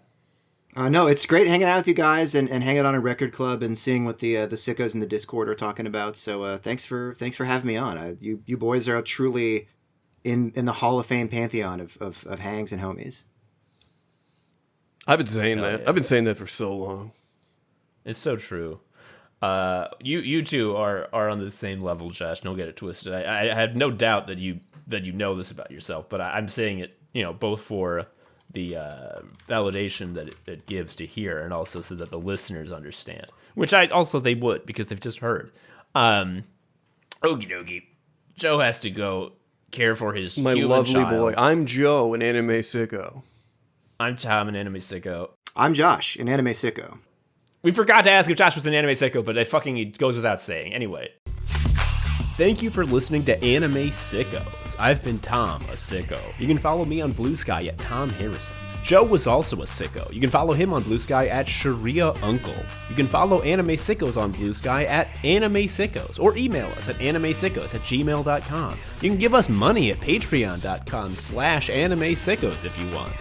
No, it's great hanging out with you guys and hanging out on a record club and seeing what the sickos in the Discord are talking about. So thanks for having me on. You boys are truly in the Hall of Fame pantheon of hangs and homies. I've been saying that. Yeah. I've been saying that for so long. It's so true. You two are on the same level, Josh. Don't get it twisted. I have no doubt that you know this about yourself, but I'm saying it, both for the validation that it gives to hear, and also so that the listeners understand. Which they would, because they've just heard. Okie dokie. Joe has to go care for his My human lovely child. boy. I'm Joe, an anime sicko. I'm Tom, an anime sicko. I'm Josh, an anime sicko. We forgot to ask if Josh was an anime sicko, but it goes without saying. Anyway. Thank you for listening to Anime Sickos. I've been Tom, a sicko. You can follow me on Blue Sky at Tom Harrison. Joe was also a sicko. You can follow him on Blue Sky at Sharia Uncle. You can follow Anime Sickos on Blue Sky at Anime Sickos, or email us at animesickos@gmail.com. You can give us money at patreon.com/Anime Sickos if you want.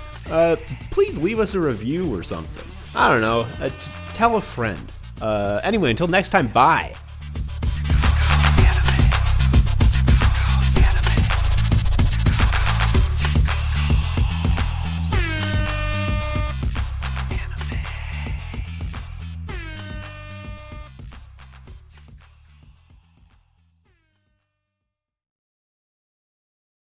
Please leave us a review or something. I don't know. Tell a friend. Anyway, until next time, bye.